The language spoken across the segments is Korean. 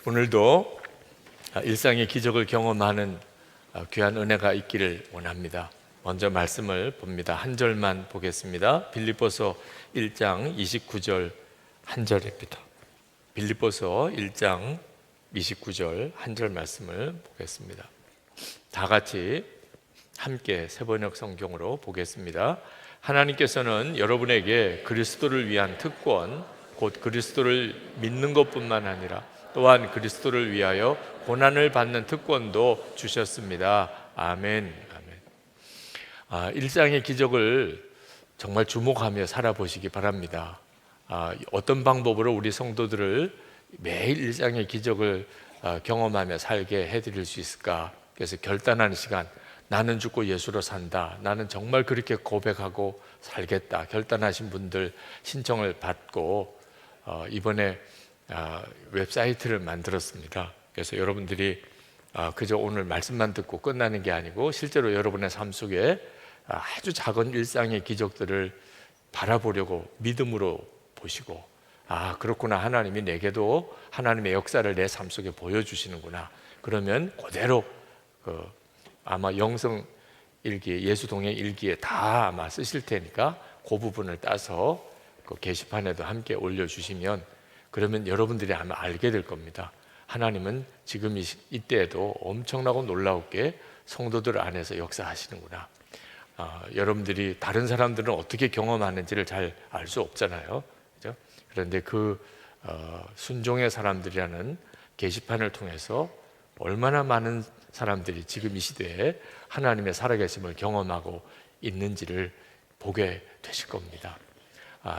오늘도 일상의 기적을 경험하는 귀한 은혜가 있기를 원합니다. 먼저 말씀을 봅니다. 한 절만 보겠습니다. 빌립보서 1장 29절 한 절입니다. 빌립보서 1장 29절 한 절 말씀을 보겠습니다. 다 같이 함께 세번역 성경으로 보겠습니다. 하나님께서는 여러분에게 그리스도를 위한 특권, 곧 그리스도를 믿는 것뿐만 아니라 또한 그리스도를 위하여 고난을 받는 특권도 주셨습니다. 아멘. 아멘. 일상의 기적을 정말 주목하며 살아보시기 바랍니다. 어떤 방법으로 우리 성도들을 매일 일상의 기적을 경험하며 살게 해드릴 수 있을까? 그래서 결단하는 시간, 나는 죽고 예수로 산다, 나는 정말 그렇게 고백하고 살겠다 결단하신 분들 신청을 받고 이번에 웹사이트를 만들었습니다. 그래서 여러분들이 그저 오늘 말씀만 듣고 끝나는 게 아니고 실제로 여러분의 삶 속에 아주 작은 일상의 기적들을 바라보려고 믿음으로 보시고, 그렇구나, 하나님이 내게도 하나님의 역사를 내 삶 속에 보여주시는구나. 그러면 그대로 아마 영성 일기, 예수동행 일기에 다 아마 쓰실 테니까 그 부분을 따서 그 게시판에도 함께 올려주시면, 그러면 여러분들이 아마 알게 될 겁니다. 하나님은 지금 이때에도 엄청나고 놀라우게 성도들 안에서 역사하시는구나. 여러분들이 다른 사람들은 어떻게 경험하는지를 잘 알 수 없잖아요, 그죠? 그런데 순종의 사람들이라는 게시판을 통해서 얼마나 많은 사람들이 지금 이 시대에 하나님의 살아계심을 경험하고 있는지를 보게 되실 겁니다.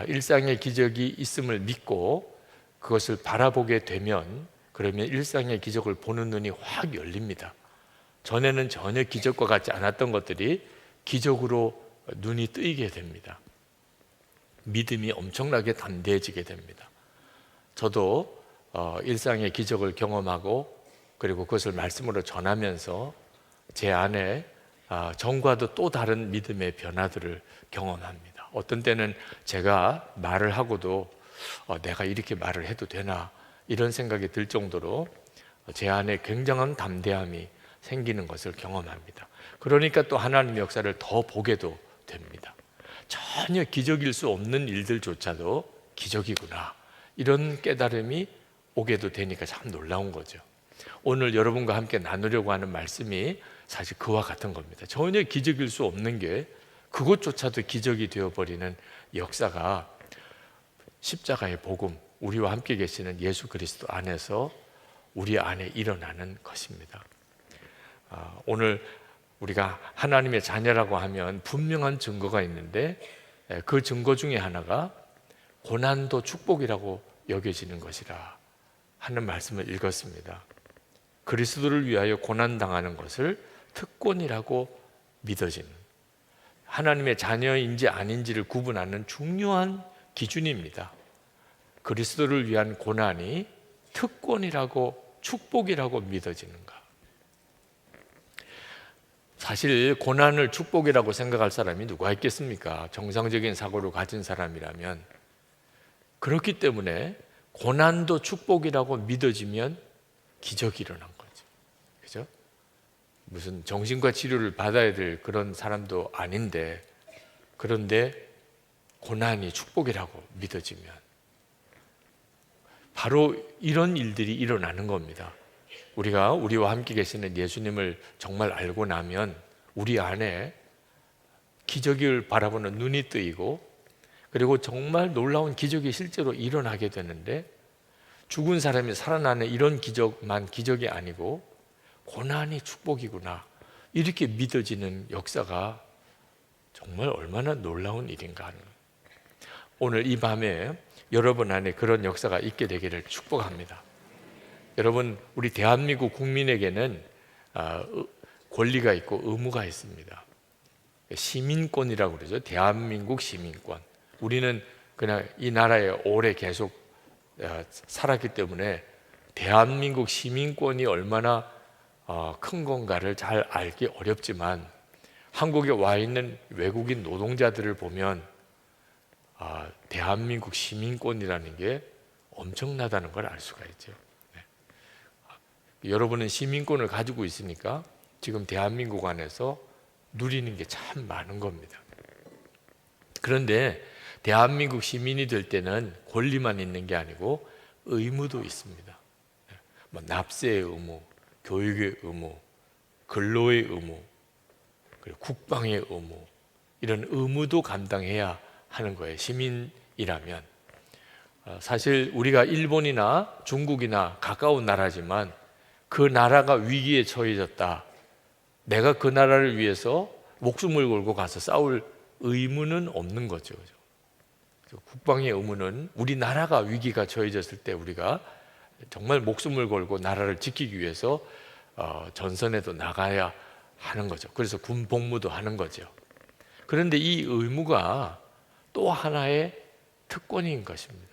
일상의 기적이 있음을 믿고 그것을 바라보게 되면, 그러면 일상의 기적을 보는 눈이 확 열립니다. 전에는 전혀 기적과 같지 않았던 것들이 기적으로 눈이 뜨이게 됩니다. 믿음이 엄청나게 담대해지게 됩니다. 저도 일상의 기적을 경험하고 그리고 그것을 말씀으로 전하면서 제 안에 전과도 또 다른 믿음의 변화들을 경험합니다. 어떤 때는 제가 말을 하고도 내가 이렇게 말을 해도 되나 이런 생각이 들 정도로 제 안에 굉장한 담대함이 생기는 것을 경험합니다. 그러니까 또 하나님의 역사를 더 보게도 됩니다. 전혀 기적일 수 없는 일들조차도 기적이구나, 이런 깨달음이 오게도 되니까 참 놀라운 거죠. 오늘 여러분과 함께 나누려고 하는 말씀이 사실 그와 같은 겁니다. 전혀 기적일 수 없는 게 그것조차도 기적이 되어버리는 역사가 십자가의 복음, 우리와 함께 계시는 예수 그리스도 안에서 우리 안에 일어나는 것입니다. 오늘 우리가 하나님의 자녀라고 하면 분명한 증거가 있는데, 그 증거 중에 하나가 고난도 축복이라고 여겨지는 것이라 하는 말씀을 읽었습니다. 그리스도를 위하여 고난당하는 것을 특권이라고 믿어지는, 하나님의 자녀인지 아닌지를 구분하는 중요한 기준입니다. 그리스도를 위한 고난이 특권이라고, 축복이라고 믿어지는가? 사실 고난을 축복이라고 생각할 사람이 누가 있겠습니까? 정상적인 사고를 가진 사람이라면. 그렇기 때문에 고난도 축복이라고 믿어지면 기적이 일어난 거죠. 그죠? 무슨 정신과 치료를 받아야 될 그런 사람도 아닌데, 그런데 고난이 축복이라고 믿어지면 바로 이런 일들이 일어나는 겁니다. 우리가 우리와 함께 계시는 예수님을 정말 알고 나면 우리 안에 기적을 바라보는 눈이 뜨이고, 그리고 정말 놀라운 기적이 실제로 일어나게 되는데, 죽은 사람이 살아나는 이런 기적만 기적이 아니고 고난이 축복이구나, 이렇게 믿어지는 역사가 정말 얼마나 놀라운 일인가 하는 거예요. 오늘 이 밤에 여러분 안에 그런 역사가 있게 되기를 축복합니다. 여러분, 우리 대한민국 국민에게는 권리가 있고 의무가 있습니다. 시민권이라고 그러죠. 대한민국 시민권. 우리는 그냥 이 나라에 오래 계속 살았기 때문에 대한민국 시민권이 얼마나 큰 건가를 잘 알기 어렵지만, 한국에 와 있는 외국인 노동자들을 보면 대한민국 시민권이라는 게 엄청나다는 걸 알 수가 있죠. 여러분은 시민권을 가지고 있으니까 지금 대한민국 안에서 누리는 게 참 많은 겁니다. 그런데 대한민국 시민이 될 때는 권리만 있는 게 아니고 의무도 있습니다. 뭐 납세의 의무, 교육의 의무, 근로의 의무, 그리고 국방의 의무, 이런 의무도 감당해야 하는 거예요. 시민이라면. 사실 우리가 일본이나 중국이나 가까운 나라지만 그 나라가 위기에 처해졌다. 내가 그 나라를 위해서 목숨을 걸고 가서 싸울 의무는 없는 거죠. 국방의 의무는 우리나라가 위기가 처해졌을 때 우리가 정말 목숨을 걸고 나라를 지키기 위해서 전선에도 나가야 하는 거죠. 그래서 군 복무도 하는 거죠. 그런데 이 의무가 또 하나의 특권인 것입니다.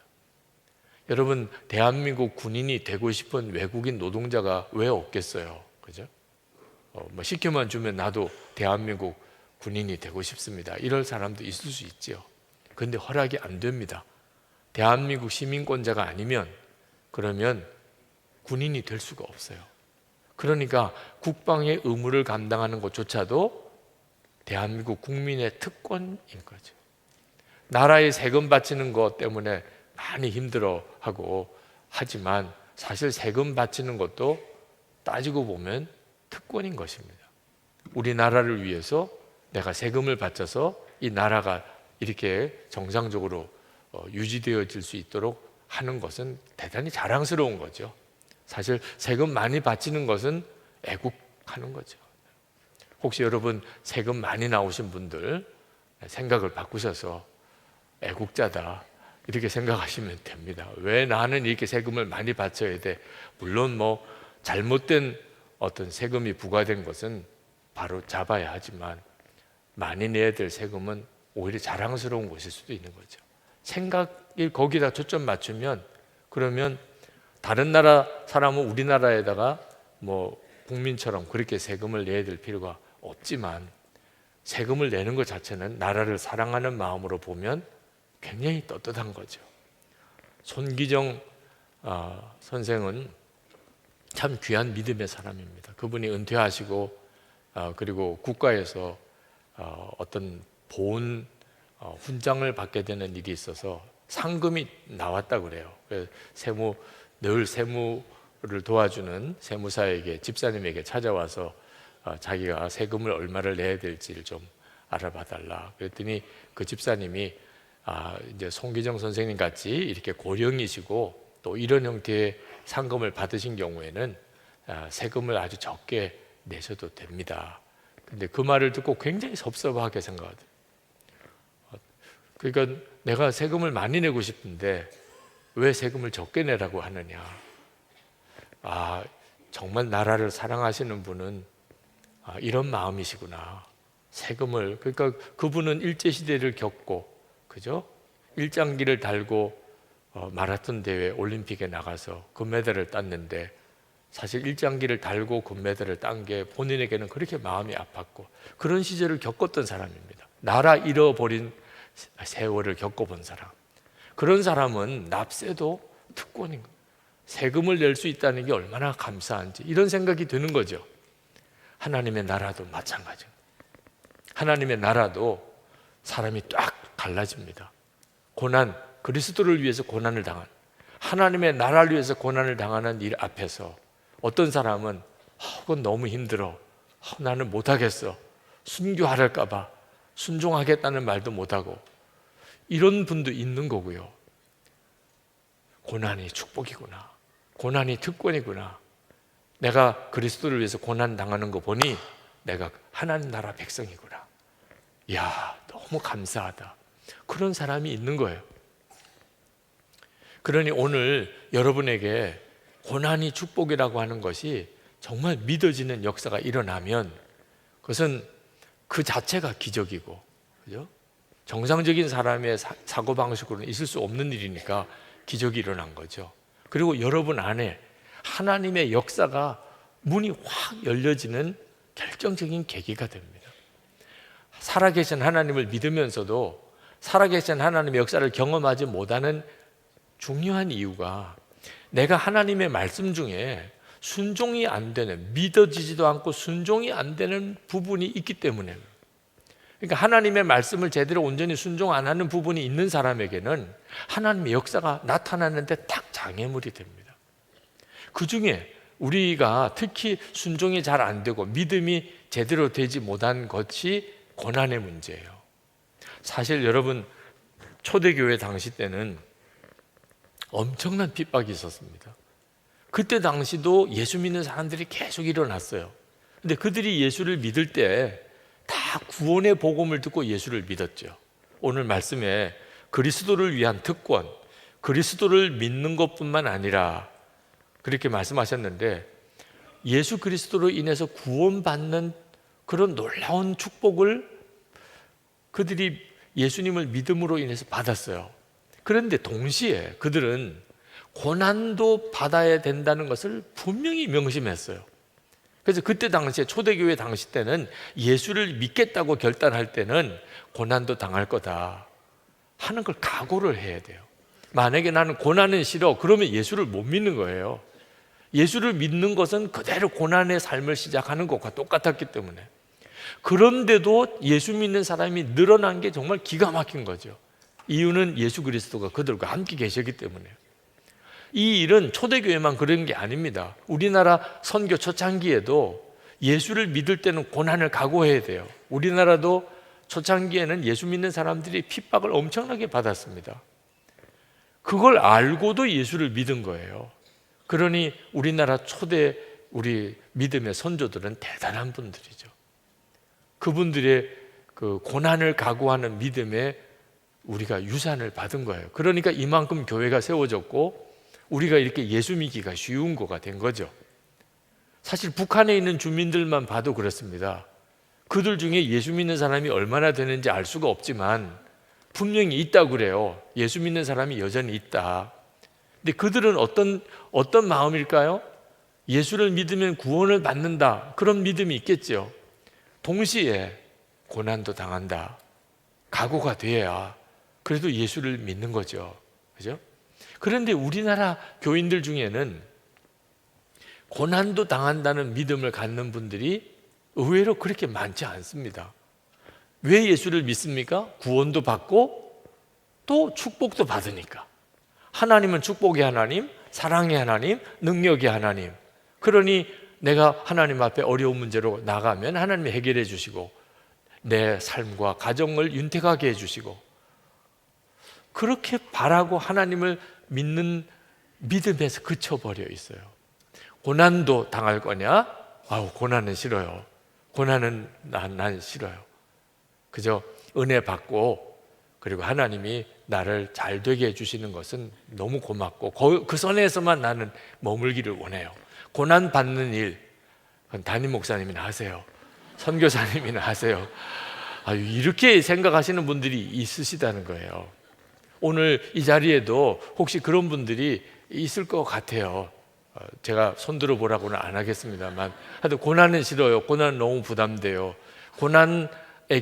여러분, 대한민국 군인이 되고 싶은 외국인 노동자가 왜 없겠어요? 그죠? 뭐 시켜만 주면 나도 대한민국 군인이 되고 싶습니다. 이럴 사람도 있을 수 있죠. 그런데 허락이 안 됩니다. 대한민국 시민권자가 아니면 그러면 군인이 될 수가 없어요. 그러니까 국방의 의무를 감당하는 것조차도 대한민국 국민의 특권인 거죠. 나라에 세금 바치는 것 때문에 많이 힘들어하고 하지만 사실 세금 바치는 것도 따지고 보면 특권인 것입니다. 우리나라를 위해서 내가 세금을 바쳐서 이 나라가 이렇게 정상적으로 유지되어질 수 있도록 하는 것은 대단히 자랑스러운 거죠. 사실 세금 많이 바치는 것은 애국하는 거죠. 혹시 여러분 세금 많이 나오신 분들 생각을 바꾸셔서 애국자다 이렇게 생각하시면 됩니다. 왜 나는 이렇게 세금을 많이 바쳐야 돼? 물론 뭐 잘못된 어떤 세금이 부과된 것은 바로 잡아야 하지만 많이 내야 될 세금은 오히려 자랑스러운 것일 수도 있는 거죠. 생각이 거기다 초점 맞추면 그러면 다른 나라 사람은 우리나라에다가 뭐 국민처럼 그렇게 세금을 내야 될 필요가 없지만 세금을 내는 것 자체는 나라를 사랑하는 마음으로 보면 굉장히 떳떳한 거죠. 손기정 선생은 참 귀한 믿음의 사람입니다. 그분이 은퇴하시고 그리고 국가에서 어떤 보훈 훈장을 받게 되는 일이 있어서 상금이 나왔다 그래요. 그래서 늘 세무를 도와주는 세무사에게 집사님에게 찾아와서 자기가 세금을 얼마를 내야 될지를 좀 알아봐 달라. 그랬더니 그 집사님이 이제 손기정 선생님 같이 이렇게 고령이시고 또 이런 형태의 상금을 받으신 경우에는 세금을 아주 적게 내셔도 됩니다. 근데 그 말을 듣고 굉장히 섭섭하게 생각하더라고요. 그러니까 내가 세금을 많이 내고 싶은데 왜 세금을 적게 내라고 하느냐. 정말 나라를 사랑하시는 분은 이런 마음이시구나. 세금을, 그러니까 그분은 일제시대를 겪고, 그죠? 일장기를 달고 마라톤 대회 올림픽에 나가서 금메달을 땄는데 사실 일장기를 달고 금메달을 딴 게 본인에게는 그렇게 마음이 아팠고 그런 시절을 겪었던 사람입니다. 나라 잃어버린 세월을 겪어본 사람. 그런 사람은 납세도 특권인 거예요. 세금을 낼 수 있다는 게 얼마나 감사한지 이런 생각이 드는 거죠. 하나님의 나라도 마찬가지입니다. 하나님의 나라도 사람이 딱 갈라집니다. 고난, 그리스도를 위해서 고난을 당한, 하나님의 나라를 위해서 고난을 당하는 일 앞에서 어떤 사람은 그건 너무 힘들어, 나는 못하겠어, 순교하랄까 봐 순종하겠다는 말도 못하고 이런 분도 있는 거고요. 고난이 축복이구나, 고난이 특권이구나, 내가 그리스도를 위해서 고난 당하는 거 보니 내가 하나님 나라 백성이구나, 이야 너무 감사하다, 그런 사람이 있는 거예요. 그러니 오늘 여러분에게 고난이 축복이라고 하는 것이 정말 믿어지는 역사가 일어나면 그것은 그 자체가 기적이고, 그죠? 정상적인 사람의 사고방식으로는 있을 수 없는 일이니까 기적이 일어난 거죠. 그리고 여러분 안에 하나님의 역사가 문이 확 열려지는 결정적인 계기가 됩니다. 살아계신 하나님을 믿으면서도 살아계신 하나님의 역사를 경험하지 못하는 중요한 이유가 내가 하나님의 말씀 중에 순종이 안 되는, 믿어지지도 않고 순종이 안 되는 부분이 있기 때문에, 그러니까 하나님의 말씀을 제대로 온전히 순종 안 하는 부분이 있는 사람에게는 하나님의 역사가 나타나는데 딱 장애물이 됩니다. 그 중에 우리가 특히 순종이 잘 안 되고 믿음이 제대로 되지 못한 것이 고난의 문제예요. 사실 여러분, 초대교회 당시 때는 엄청난 핍박이 있었습니다. 그때 당시도 예수 믿는 사람들이 계속 일어났어요. 근데 그들이 예수를 믿을 때 다 구원의 복음을 듣고 예수를 믿었죠. 오늘 말씀에 그리스도를 위한 특권, 그리스도를 믿는 것뿐만 아니라 그렇게 말씀하셨는데, 예수 그리스도로 인해서 구원받는 그런 놀라운 축복을 그들이 예수님을 믿음으로 인해서 받았어요. 그런데 동시에 그들은 고난도 받아야 된다는 것을 분명히 명심했어요. 그래서 그때 당시에, 초대교회 당시 때는 예수를 믿겠다고 결단할 때는 고난도 당할 거다 하는 걸 각오를 해야 돼요. 만약에 나는 고난은 싫어, 그러면 예수를 못 믿는 거예요. 예수를 믿는 것은 그대로 고난의 삶을 시작하는 것과 똑같았기 때문에. 그런데도 예수 믿는 사람이 늘어난 게 정말 기가 막힌 거죠. 이유는 예수 그리스도가 그들과 함께 계셨기 때문에. 이 일은 초대교회만 그런 게 아닙니다. 우리나라 선교 초창기에도 예수를 믿을 때는 고난을 각오해야 돼요. 우리나라도 초창기에는 예수 믿는 사람들이 핍박을 엄청나게 받았습니다. 그걸 알고도 예수를 믿은 거예요. 그러니 우리나라 초대 우리 믿음의 선조들은 대단한 분들이죠. 그분들의 그 고난을 각오하는 믿음에 우리가 유산을 받은 거예요. 그러니까 이만큼 교회가 세워졌고 우리가 이렇게 예수 믿기가 쉬운 거가 된 거죠. 사실 북한에 있는 주민들만 봐도 그렇습니다. 그들 중에 예수 믿는 사람이 얼마나 되는지 알 수가 없지만 분명히 있다고 그래요. 예수 믿는 사람이 여전히 있다. 근데 그들은 어떤 마음일까요? 예수를 믿으면 구원을 받는다, 그런 믿음이 있겠죠. 동시에 고난도 당한다, 각오가 돼야 그래도 예수를 믿는 거죠. 그죠? 그런데 우리나라 교인들 중에는 고난도 당한다는 믿음을 갖는 분들이 의외로 그렇게 많지 않습니다. 왜 예수를 믿습니까? 구원도 받고 또 축복도 받으니까. 하나님은 축복의 하나님, 사랑의 하나님, 능력의 하나님. 그러니 내가 하나님 앞에 어려운 문제로 나가면 하나님이 해결해 주시고 내 삶과 가정을 윤택하게 해주시고, 그렇게 바라고 하나님을 믿는 믿음에서 그쳐버려 있어요. 고난도 당할 거냐? 아우, 고난은 싫어요. 고난은 난 싫어요. 그저 은혜 받고 그리고 하나님이 나를 잘 되게 해주시는 것은 너무 고맙고 그 선에서만 나는 머물기를 원해요. 고난 받는 일, 그건 담임 목사님이나 하세요. 선교사님이나 하세요. 이렇게 생각하시는 분들이 있으시다는 거예요. 오늘 이 자리에도 혹시 그런 분들이 있을 것 같아요. 제가 손들어 보라고는 안 하겠습니다만, 하여튼 고난은 싫어요. 고난은 너무 부담돼요. 고난의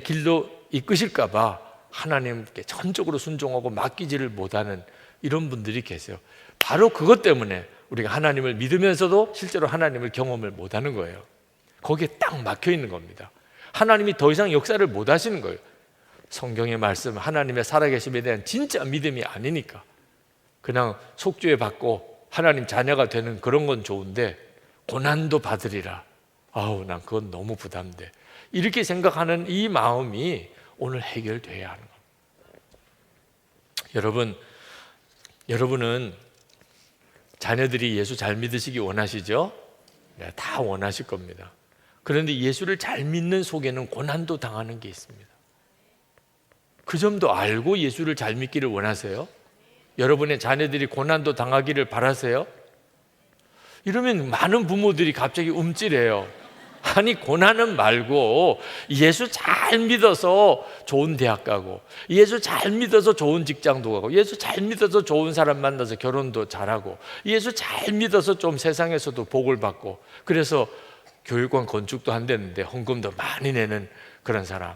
길로 이끄실까 봐 하나님께 전적으로 순종하고 맡기지를 못하는 이런 분들이 계세요. 바로 그것 때문에 우리가 하나님을 믿으면서도 실제로 하나님을 경험을 못하는 거예요. 거기에 딱 막혀 있는 겁니다. 하나님이 더 이상 역사를 못 하시는 거예요. 성경의 말씀, 하나님의 살아계심에 대한 진짜 믿음이 아니니까. 그냥 속죄 받고 하나님 자녀가 되는 그런 건 좋은데 고난도 받으리라, 난 그건 너무 부담돼, 이렇게 생각하는 이 마음이 오늘 해결돼야 하는 겁니다. 여러분은 자녀들이 예수 잘 믿으시기 원하시죠? 네, 다 원하실 겁니다. 그런데 예수를 잘 믿는 속에는 고난도 당하는 게 있습니다. 그 점도 알고 예수를 잘 믿기를 원하세요? 여러분의 자녀들이 고난도 당하기를 바라세요? 이러면 많은 부모들이 갑자기 움찔해요. 아니, 고난은 말고 예수 잘 믿어서 좋은 대학 가고, 예수 잘 믿어서 좋은 직장도 가고, 예수 잘 믿어서 좋은 사람 만나서 결혼도 잘하고, 예수 잘 믿어서 좀 세상에서도 복을 받고, 그래서 교육관 건축도 한다는데 헌금도 많이 내는 그런 사람,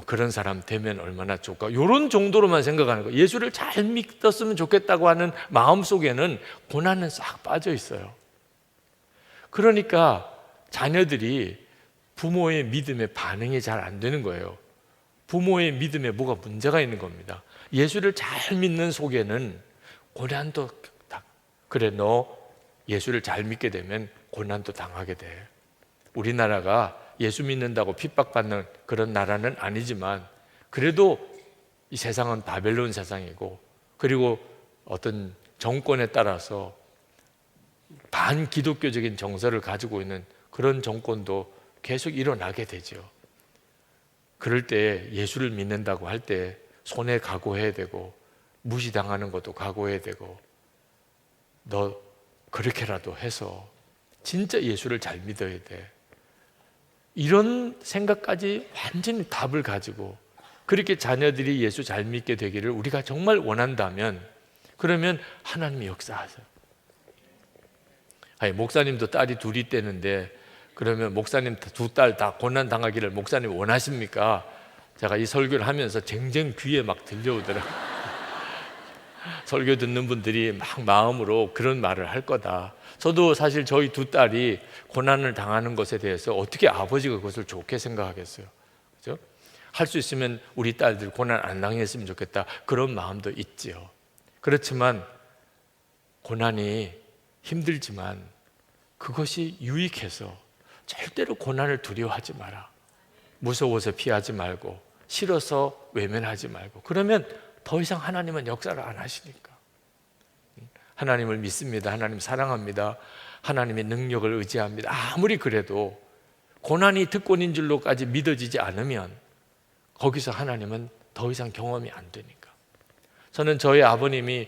그런 사람 되면 얼마나 좋을까, 이런 정도로만 생각하는 거예요. 예수를 잘 믿었으면 좋겠다고 하는 마음속에는 고난은 싹 빠져 있어요. 그러니까 자녀들이 부모의 믿음에 반응이 잘 안 되는 거예요. 부모의 믿음에 뭐가 문제가 있는 겁니다. 예수를 잘 믿는 속에는 고난도 그래, 너 예수를 잘 믿게 되면 고난도 당하게 돼. 우리나라가 예수 믿는다고 핍박받는 그런 나라는 아니지만 그래도 이 세상은 바벨론 세상이고, 그리고 어떤 정권에 따라서 반기독교적인 정서를 가지고 있는 그런 정권도 계속 일어나게 되죠. 그럴 때 예수를 믿는다고 할 때 손해 각오해야 되고, 무시당하는 것도 각오해야 되고, 너 그렇게라도 해서 진짜 예수를 잘 믿어야 돼. 이런 생각까지 완전히 답을 가지고 그렇게 자녀들이 예수 잘 믿게 되기를 우리가 정말 원한다면, 그러면 하나님이 역사하세요. 아니, 목사님도 딸이 둘이 있대는데 그러면 목사님 두 딸 다 고난 당하기를 목사님 원하십니까? 제가 이 설교를 하면서 쟁쟁 귀에 막 들려오더라고요. 설교 듣는 분들이 막 마음으로 그런 말을 할 거다. 저도 사실 저희 두 딸이 고난을 당하는 것에 대해서 어떻게 아버지가 그것을 좋게 생각하겠어요? 그죠? 할 수 있으면 우리 딸들 고난 안 당했으면 좋겠다, 그런 마음도 있지요. 그렇지만 고난이 힘들지만 그것이 유익해서 절대로 고난을 두려워하지 마라. 무서워서 피하지 말고, 싫어서 외면하지 말고. 그러면 더 이상 하나님은 역사를 안 하시니까. 하나님을 믿습니다. 하나님 사랑합니다. 하나님의 능력을 의지합니다. 아무리 그래도 고난이 특권인 줄로까지 믿어지지 않으면 거기서 하나님은 더 이상 경험이 안 되니까. 저는 저희 아버님이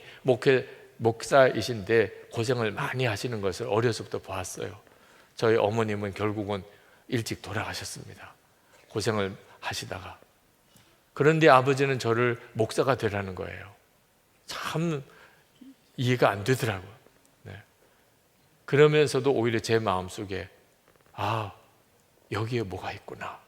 목사이신데 고생을 많이 하시는 것을 어려서부터 보았어요. 저희 어머님은 결국은 일찍 돌아가셨습니다. 고생을 하시다가. 그런데 아버지는 저를 목사가 되라는 거예요. 참 이해가 안 되더라고요. 네. 그러면서도 오히려 제 마음속에 여기에 뭐가 있구나.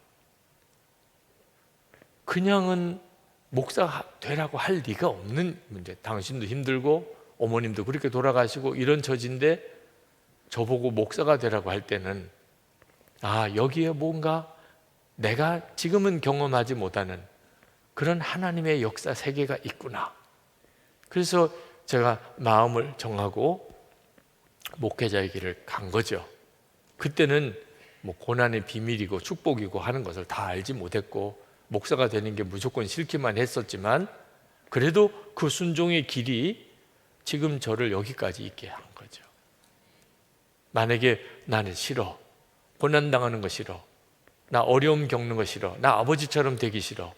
그냥은 목사 되라고 할 리가 없는 문제. 당신도 힘들고 어머님도 그렇게 돌아가시고 이런 처지인데 저보고 목사가 되라고 할 때는 여기에 뭔가 내가 지금은 경험하지 못하는 그런 하나님의 역사 세계가 있구나. 그래서 제가 마음을 정하고 목회자의 길을 간 거죠. 그때는 뭐 고난의 비밀이고 축복이고 하는 것을 다 알지 못했고, 목사가 되는 게 무조건 싫기만 했었지만, 그래도 그 순종의 길이 지금 저를 여기까지 있게 한 거죠. 만약에 나는 싫어, 고난당하는 거 싫어, 나 어려움 겪는 거 싫어, 나 아버지처럼 되기 싫어,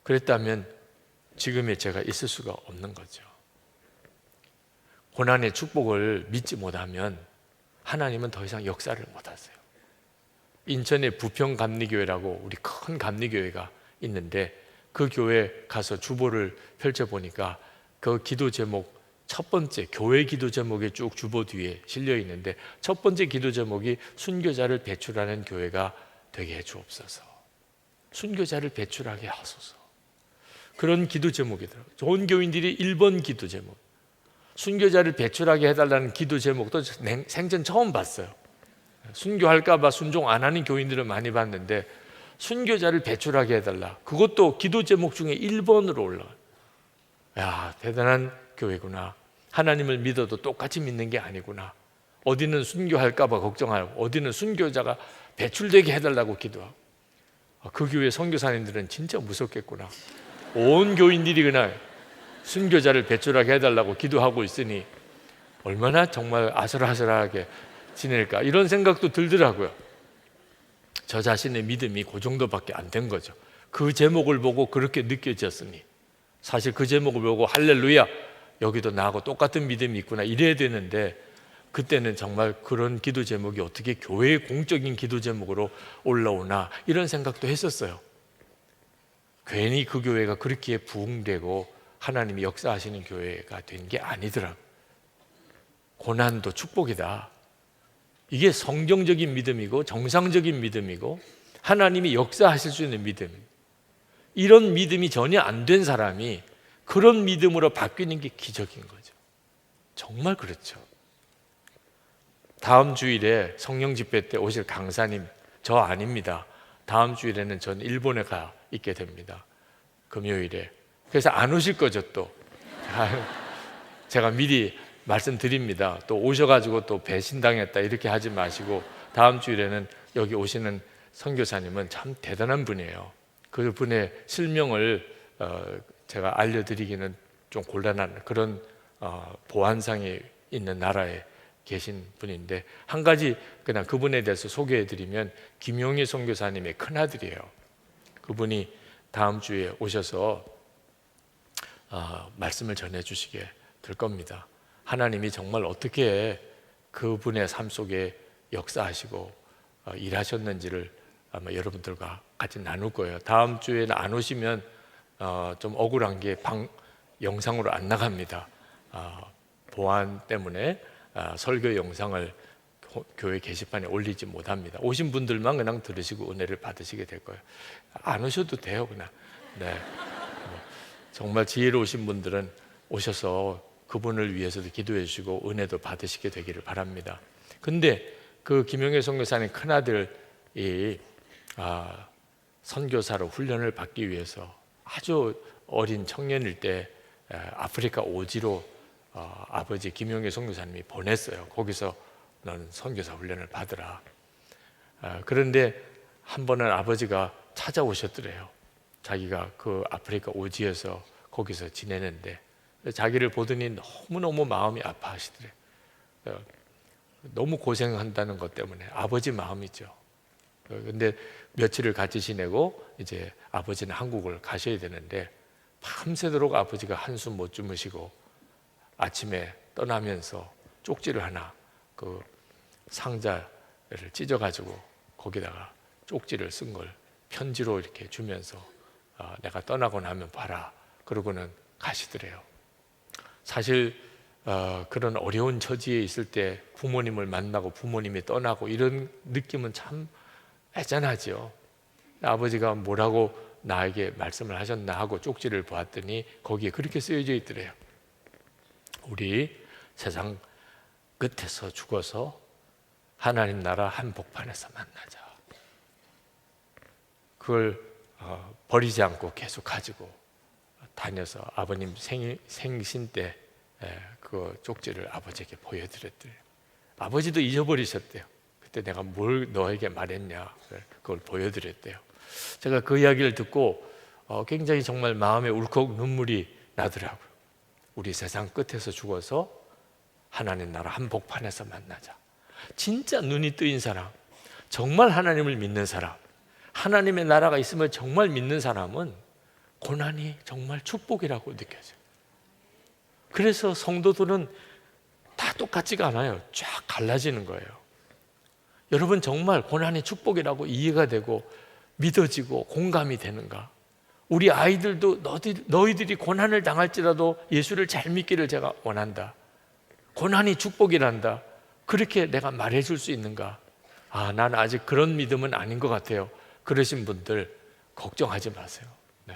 그랬다면 지금의 제가 있을 수가 없는 거죠. 고난의 축복을 믿지 못하면 하나님은 더 이상 역사를 못하세요. 인천에 부평감리교회라고 우리 큰 감리교회가 있는데, 그 교회 가서 주보를 펼쳐보니까 그 기도 제목 첫 번째, 교회 기도 제목이 쭉 주보 뒤에 실려 있는데, 첫 번째 기도 제목이 순교자를 배출하는 교회가 되게 해 주옵소서. 순교자를 배출하게 하소서. 그런 기도 제목이더라고요. 좋은 교인들이 1번 기도 제목, 순교자를 배출하게 해달라는 기도 제목도 생전 처음 봤어요. 순교할까 봐 순종 안 하는 교인들은 많이 봤는데, 순교자를 배출하게 해달라, 그것도 기도 제목 중에 1번으로 올라와요. 야, 대단한 교회구나. 하나님을 믿어도 똑같이 믿는 게 아니구나. 어디는 순교할까 봐 걱정하고, 어디는 순교자가 배출되게 해달라고 기도하고. 그 교회 선교사님들은 진짜 무섭겠구나. 온 교인들이 그날 순교자를 배출하게 해달라고 기도하고 있으니 얼마나 정말 아슬아슬하게 지낼까, 이런 생각도 들더라고요. 저 자신의 믿음이 그 정도밖에 안 된 거죠. 그 제목을 보고 그렇게 느껴졌으니, 사실 그 제목을 보고 할렐루야, 여기도 나하고 똑같은 믿음이 있구나 이래야 되는데, 그때는 정말 그런 기도 제목이 어떻게 교회의 공적인 기도 제목으로 올라오나, 이런 생각도 했었어요. 괜히 그 교회가 그렇게 부흥되고 하나님이 역사하시는 교회가 된 게 아니더라고요. 고난도 축복이다. 이게 성경적인 믿음이고 정상적인 믿음이고 하나님이 역사하실 수 있는 믿음. 이런 믿음이 전혀 안 된 사람이 그런 믿음으로 바뀌는 게 기적인 거죠. 정말 그렇죠. 다음 주일에 성령 집회 때 오실 강사님 저 아닙니다. 다음 주일에는 전 일본에 가 있게 됩니다. 금요일에. 그래서 안 오실 거죠 또. 제가 미리 말씀드립니다. 또 오셔가지고 또 배신당했다 이렇게 하지 마시고, 다음 주일에는 여기 오시는 선교사님은 참 대단한 분이에요. 그분의 실명을 제가 알려드리기는 좀 곤란한 그런 보안상에 있는 나라에 계신 분인데, 한 가지 그냥 그분에 대해서 소개해드리면 김용희 선교사님의 큰아들이에요. 그분이 다음 주에 오셔서 말씀을 전해주시게 될 겁니다. 하나님이 정말 어떻게 그분의 삶 속에 역사하시고 일하셨는지를 아마 여러분들과 같이 나눌 거예요. 다음 주에는 안 오시면 좀 억울한 게 영상으로 안 나갑니다. 보안 때문에 설교 영상을 교회 게시판에 올리지 못합니다. 오신 분들만 그냥 들으시고 은혜를 받으시게 될 거예요. 안 오셔도 돼요, 그냥. 네. 정말 지혜로우신 분들은 오셔서 그분을 위해서도 기도해 주시고 은혜도 받으시게 되기를 바랍니다. 근데 그 김용혜 선교사님 큰아들이 선교사로 훈련을 받기 위해서 아주 어린 청년일 때 아프리카 오지로 아버지 김용혜 선교사님이 보냈어요. 거기서 너는 선교사 훈련을 받으라. 그런데 한 번은 아버지가 찾아오셨더래요. 자기가 그 아프리카 오지에서 거기서 지내는데 자기를 보더니 너무너무 마음이 아파하시더래요. 너무 고생한다는 것 때문에 아버지 마음이죠. 근데 며칠을 같이 지내고 이제 아버지는 한국을 가셔야 되는데 밤새도록 아버지가 한숨 못 주무시고 아침에 떠나면서 쪽지를 하나 그 상자를 찢어가지고 거기다가 쪽지를 쓴 걸 편지로 이렇게 주면서 내가 떠나고 나면 봐라 그러고는 가시더래요. 사실 그런 어려운 처지에 있을 때 부모님을 만나고 부모님이 떠나고 이런 느낌은 참 애잔하죠. 아버지가 뭐라고 나에게 말씀을 하셨나 하고 쪽지를 보았더니 거기에 그렇게 쓰여져 있더래요. 우리 세상 끝에서 죽어서 하나님 나라 한복판에서 만나자. 그걸 버리지 않고 계속 가지고 다녀서 아버님 생신 때 그 쪽지를 아버지에게 보여드렸대요. 아버지도 잊어버리셨대요. 그때 내가 뭘 너에게 말했냐 그걸 보여드렸대요. 제가 그 이야기를 듣고 굉장히 정말 마음에 울컥 눈물이 나더라고요. 우리 세상 끝에서 죽어서 하나님 나라 한복판에서 만나자. 진짜 눈이 뜨인 사람, 정말 하나님을 믿는 사람, 하나님의 나라가 있음을 정말 믿는 사람은 고난이 정말 축복이라고 느껴져요. 그래서 성도들은 다 똑같지가 않아요. 쫙 갈라지는 거예요. 여러분 정말 고난이 축복이라고 이해가 되고 믿어지고 공감이 되는가? 우리 아이들도 너희들이 고난을 당할지라도 예수를 잘 믿기를 제가 원한다. 고난이 축복이란다. 그렇게 내가 말해줄 수 있는가? 난 아직 그런 믿음은 아닌 것 같아요. 그러신 분들 걱정하지 마세요. 네.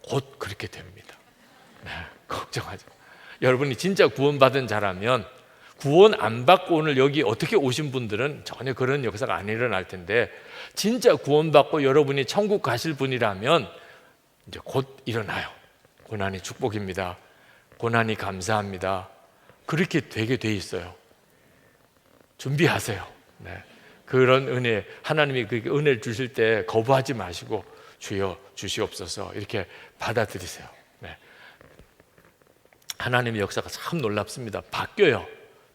곧 그렇게 됩니다. 네. 걱정하지 마세요. 여러분이 진짜 구원받은 자라면, 구원 안 받고 오늘 여기 어떻게 오신 분들은 전혀 그런 역사가 안 일어날 텐데, 진짜 구원받고 여러분이 천국 가실 분이라면 이제 곧 일어나요. 고난이 축복입니다. 고난이 감사합니다. 그렇게 되게 돼 있어요. 준비하세요. 네. 그런 은혜, 하나님이 그 은혜를 주실 때 거부하지 마시고 주여 주시옵소서 이렇게 받아들이세요. 네. 하나님의 역사가 참 놀랍습니다. 바뀌어요.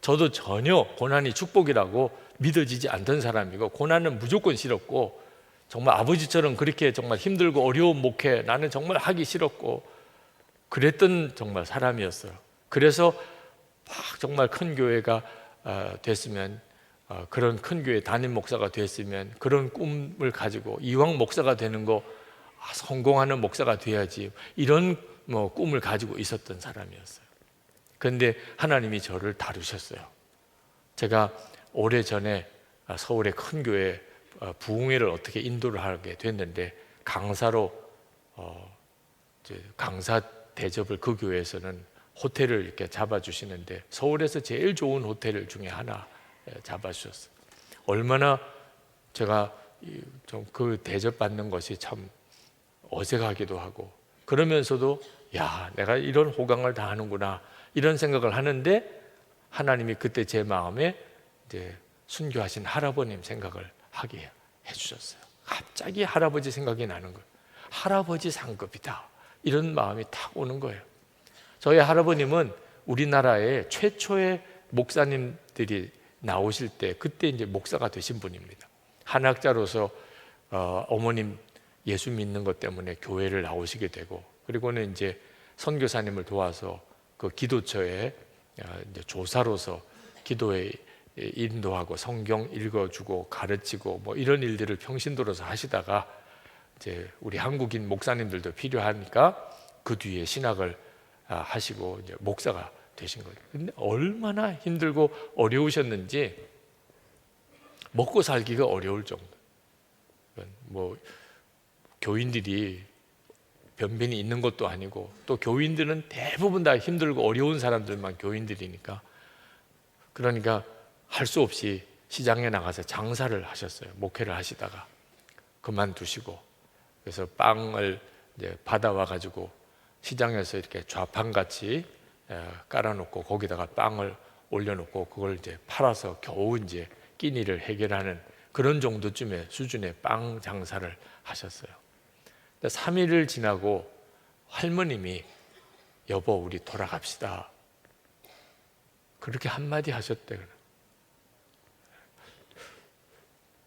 저도 전혀 고난이 축복이라고 믿어지지 않던 사람이고, 고난은 무조건 싫었고, 정말 아버지처럼 그렇게 정말 힘들고 어려운 목회 나는 정말 하기 싫었고 그랬던 정말 사람이었어요. 그래서 막 정말 큰 교회가 됐으면, 그런 큰 교회 담임 목사가 됐으면, 그런 꿈을 가지고 이왕 목사가 되는 거 성공하는 목사가 돼야지, 이런 꿈을 가지고 있었던 사람이었어요. 그런데 하나님이 저를 다루셨어요. 제가 오래전에 서울의 큰 교회 부흥회를 어떻게 인도를 하게 됐는데, 강사로 강사 대접을 그 교회에서는 호텔을 이렇게 잡아주시는데, 서울에서 제일 좋은 호텔 중에 하나에 잡아주셨어요. 얼마나 제가 좀 그 대접받는 것이 참 어색하기도 하고, 그러면서도 야, 내가 이런 호강을 다 하는구나 이런 생각을 하는데, 하나님이 그때 제 마음에 이제 순교하신 할아버님 생각을 하게 해주셨어요. 갑자기 할아버지 생각이 나는 거예요. 할아버지 상급이다, 이런 마음이 탁 오는 거예요. 저희 할아버님은 우리나라의 최초의 목사님들이 나오실 때 그때 이제 목사가 되신 분입니다. 한학자로서 어머님 예수 믿는 것 때문에 교회를 나오시게 되고, 그리고는 이제 선교사님을 도와서 그 기도처에 이제 조사로서 기도에 인도하고 성경 읽어주고 가르치고 뭐 이런 일들을 평신도로서 하시다가, 이제 우리 한국인 목사님들도 필요하니까 그 뒤에 신학을 하시고 이제 목사가 되신 거죠. 근데 얼마나 힘들고 어려우셨는지, 먹고 살기가 어려울 정도. 뭐 교인들이 변변히 있는 것도 아니고, 또 교인들은 대부분 다 힘들고 어려운 사람들만 교인들이니까, 그러니까 할 수 없이 시장에 나가서 장사를 하셨어요. 목회를 하시다가 그만두시고, 그래서 빵을 이제 받아와 가지고 시장에서 이렇게 좌판같이 깔아놓고 거기다가 빵을 올려놓고 그걸 이제 팔아서 겨우 이제 끼니를 해결하는 그런 정도쯤의 수준의 빵 장사를 하셨어요. 3일을 지나고 할머님이 여보 우리 돌아갑시다, 그렇게 한마디 하셨대요.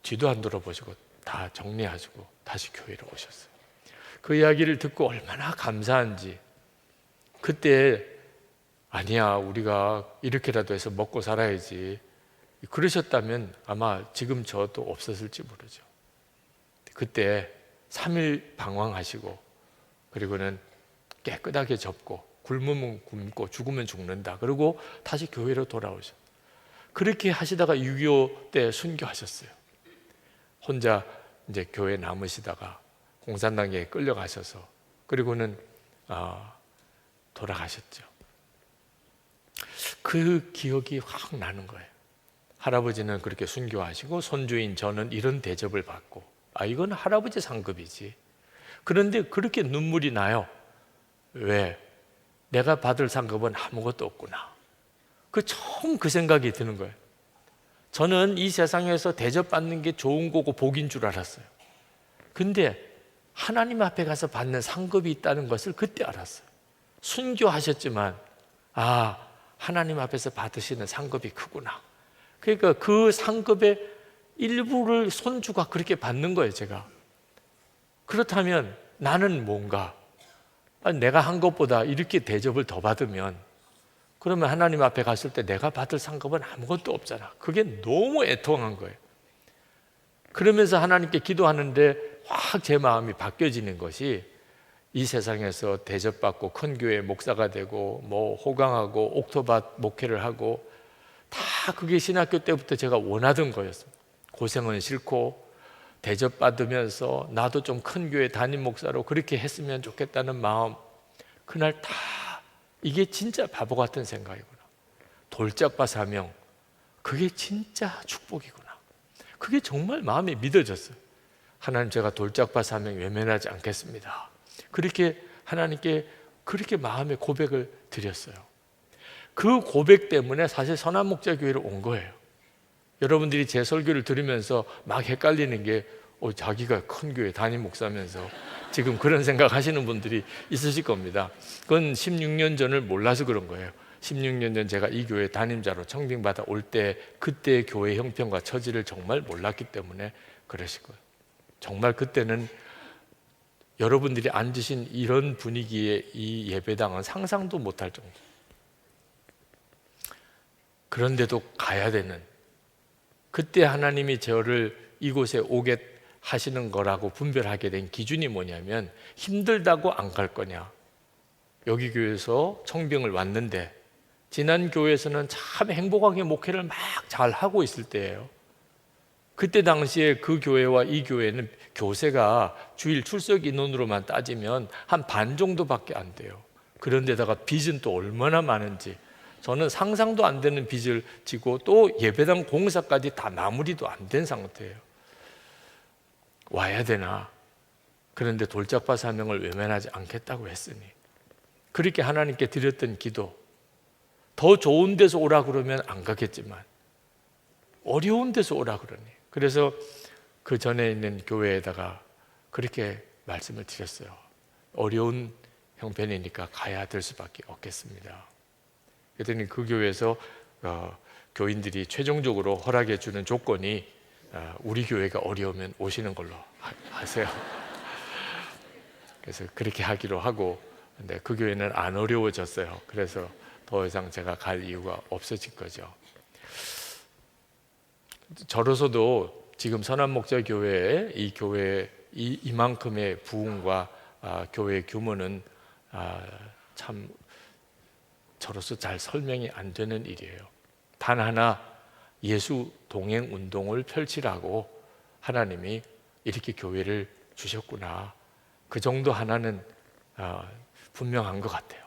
뒤도 안 돌아보시고 다 정리하시고 다시 교회로 오셨어요. 그 이야기를 듣고 얼마나 감사한지, 그때 아니야 우리가 이렇게라도 해서 먹고 살아야지 그러셨다면 아마 지금 저도 없었을지 모르죠. 그때 3일 방황하시고, 그리고는 깨끗하게 접고 굶으면 굶고 죽으면 죽는다, 그리고 다시 교회로 돌아오셨어요. 그렇게 하시다가 6.25 때 순교하셨어요. 혼자 이제 교회 남으시다가 공산당에 끌려가셔서, 그리고는 돌아가셨죠. 그 기억이 확 나는 거예요. 할아버지는 그렇게 순교하시고 손주인 저는 이런 대접을 받고, 이건 할아버지 상급이지. 그런데 그렇게 눈물이 나요. 왜? 내가 받을 상급은 아무것도 없구나. 처음 그 생각이 드는 거예요. 저는 이 세상에서 대접받는 게 좋은 거고 복인 줄 알았어요. 근데 하나님 앞에 가서 받는 상급이 있다는 것을 그때 알았어요. 순교하셨지만 하나님 앞에서 받으시는 상급이 크구나. 그러니까 그 상급의 일부를 손주가 그렇게 받는 거예요, 제가. 그렇다면 나는 뭔가, 내가 한 것보다 이렇게 대접을 더 받으면, 그러면 하나님 앞에 갔을 때 내가 받을 상급은 아무것도 없잖아. 그게 너무 애통한 거예요. 그러면서 하나님께 기도하는데 확 제 마음이 바뀌어지는 것이, 이 세상에서 대접받고 큰 교회 목사가 되고 뭐 호강하고 옥토밭 목회를 하고, 다 그게 신학교 때부터 제가 원하던 거였습니다. 고생은 싫고 대접받으면서 나도 좀 큰 교회 담임 목사로 그렇게 했으면 좋겠다는 마음, 그날 다 이게 진짜 바보 같은 생각이구나. 돌짝밭 사명, 그게 진짜 축복이구나. 그게 정말 마음이 믿어졌어요. 하나님, 제가 돌짝밭 사명 외면하지 않겠습니다. 그렇게 하나님께 그렇게 마음의 고백을 드렸어요. 그 고백 때문에 사실 선한목자교회로 온 거예요. 여러분들이 제 설교를 들으면서 막 헷갈리는 게, 자기가 큰 교회 담임 목사면서 지금 그런 생각 하시는 분들이 있으실 겁니다. 그건 16년 전을 몰라서 그런 거예요. 16년 전 제가 이 교회 담임자로 청빙받아 올 때, 그때 교회 형편과 처지를 정말 몰랐기 때문에 그러실 거예요. 정말 그때는 여러분들이 앉으신 이런 분위기의 이 예배당은 상상도 못할 정도. 그런데도 가야 되는, 그때 하나님이 저를 이곳에 오게 하시는 거라고 분별하게 된 기준이 뭐냐면, 힘들다고 안 갈 거냐. 여기 교회에서 청빙을 왔는데 지난 교회에서는 참 행복하게 목회를 막 잘하고 있을 때예요. 그때 당시에 그 교회와 이 교회는 교세가 주일 출석 인원으로만 따지면 한 반 정도밖에 안 돼요. 그런데다가 빚은 또 얼마나 많은지 저는 상상도 안 되는 빚을 지고 또 예배당 공사까지 다 마무리도 안 된 상태예요. 와야 되나? 그런데 돌짝파 사명을 외면하지 않겠다고 했으니, 그렇게 하나님께 드렸던 기도, 더 좋은 데서 오라 그러면 안 가겠지만 어려운 데서 오라 그러니, 그래서 그 전에 있는 교회에다가 그렇게 말씀을 드렸어요. 어려운 형편이니까 가야 될 수밖에 없겠습니다. 그랬더니 그 교회에서 교인들이 최종적으로 허락해 주는 조건이 우리 교회가 어려우면 오시는 걸로 하세요. 그래서 그렇게 하기로 하고, 근데 그 교회는 안 어려워졌어요. 그래서 더 이상 제가 갈 이유가 없어진 거죠. 저로서도 지금 선한목자 교회에 이 교회 이만큼의 부흥과 교회 규모는 참 저로서 잘 설명이 안 되는 일이에요. 단 하나, 예수 동행 운동을 펼치라고 하나님이 이렇게 교회를 주셨구나, 그 정도 하나는 분명한 것 같아요.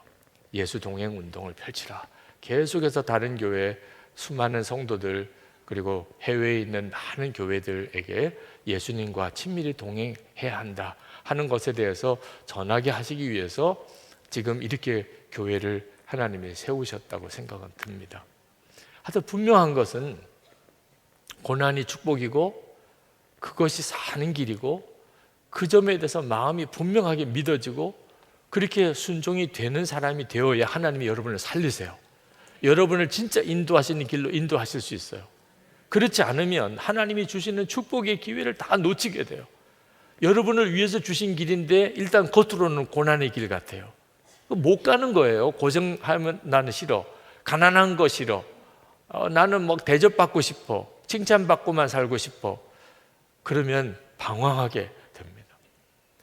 예수 동행 운동을 펼치라. 계속해서 다른 교회 수많은 성도들, 그리고 해외에 있는 많은 교회들에게 예수님과 친밀히 동행해야 한다 하는 것에 대해서 전하게 하시기 위해서 지금 이렇게 교회를 하나님이 세우셨다고 생각은 듭니다. 하여튼 분명한 것은 고난이 축복이고 그것이 사는 길이고, 그 점에 대해서 마음이 분명하게 믿어지고 그렇게 순종이 되는 사람이 되어야 하나님이 여러분을 살리세요. 여러분을 진짜 인도하시는 길로 인도하실 수 있어요. 그렇지 않으면 하나님이 주시는 축복의 기회를 다 놓치게 돼요. 여러분을 위해서 주신 길인데 일단 겉으로는 고난의 길 같아요. 못 가는 거예요. 고생하면 나는 싫어, 가난한 거 싫어, 나는 뭐 대접받고 싶어, 칭찬받고만 살고 싶어. 그러면 방황하게 됩니다.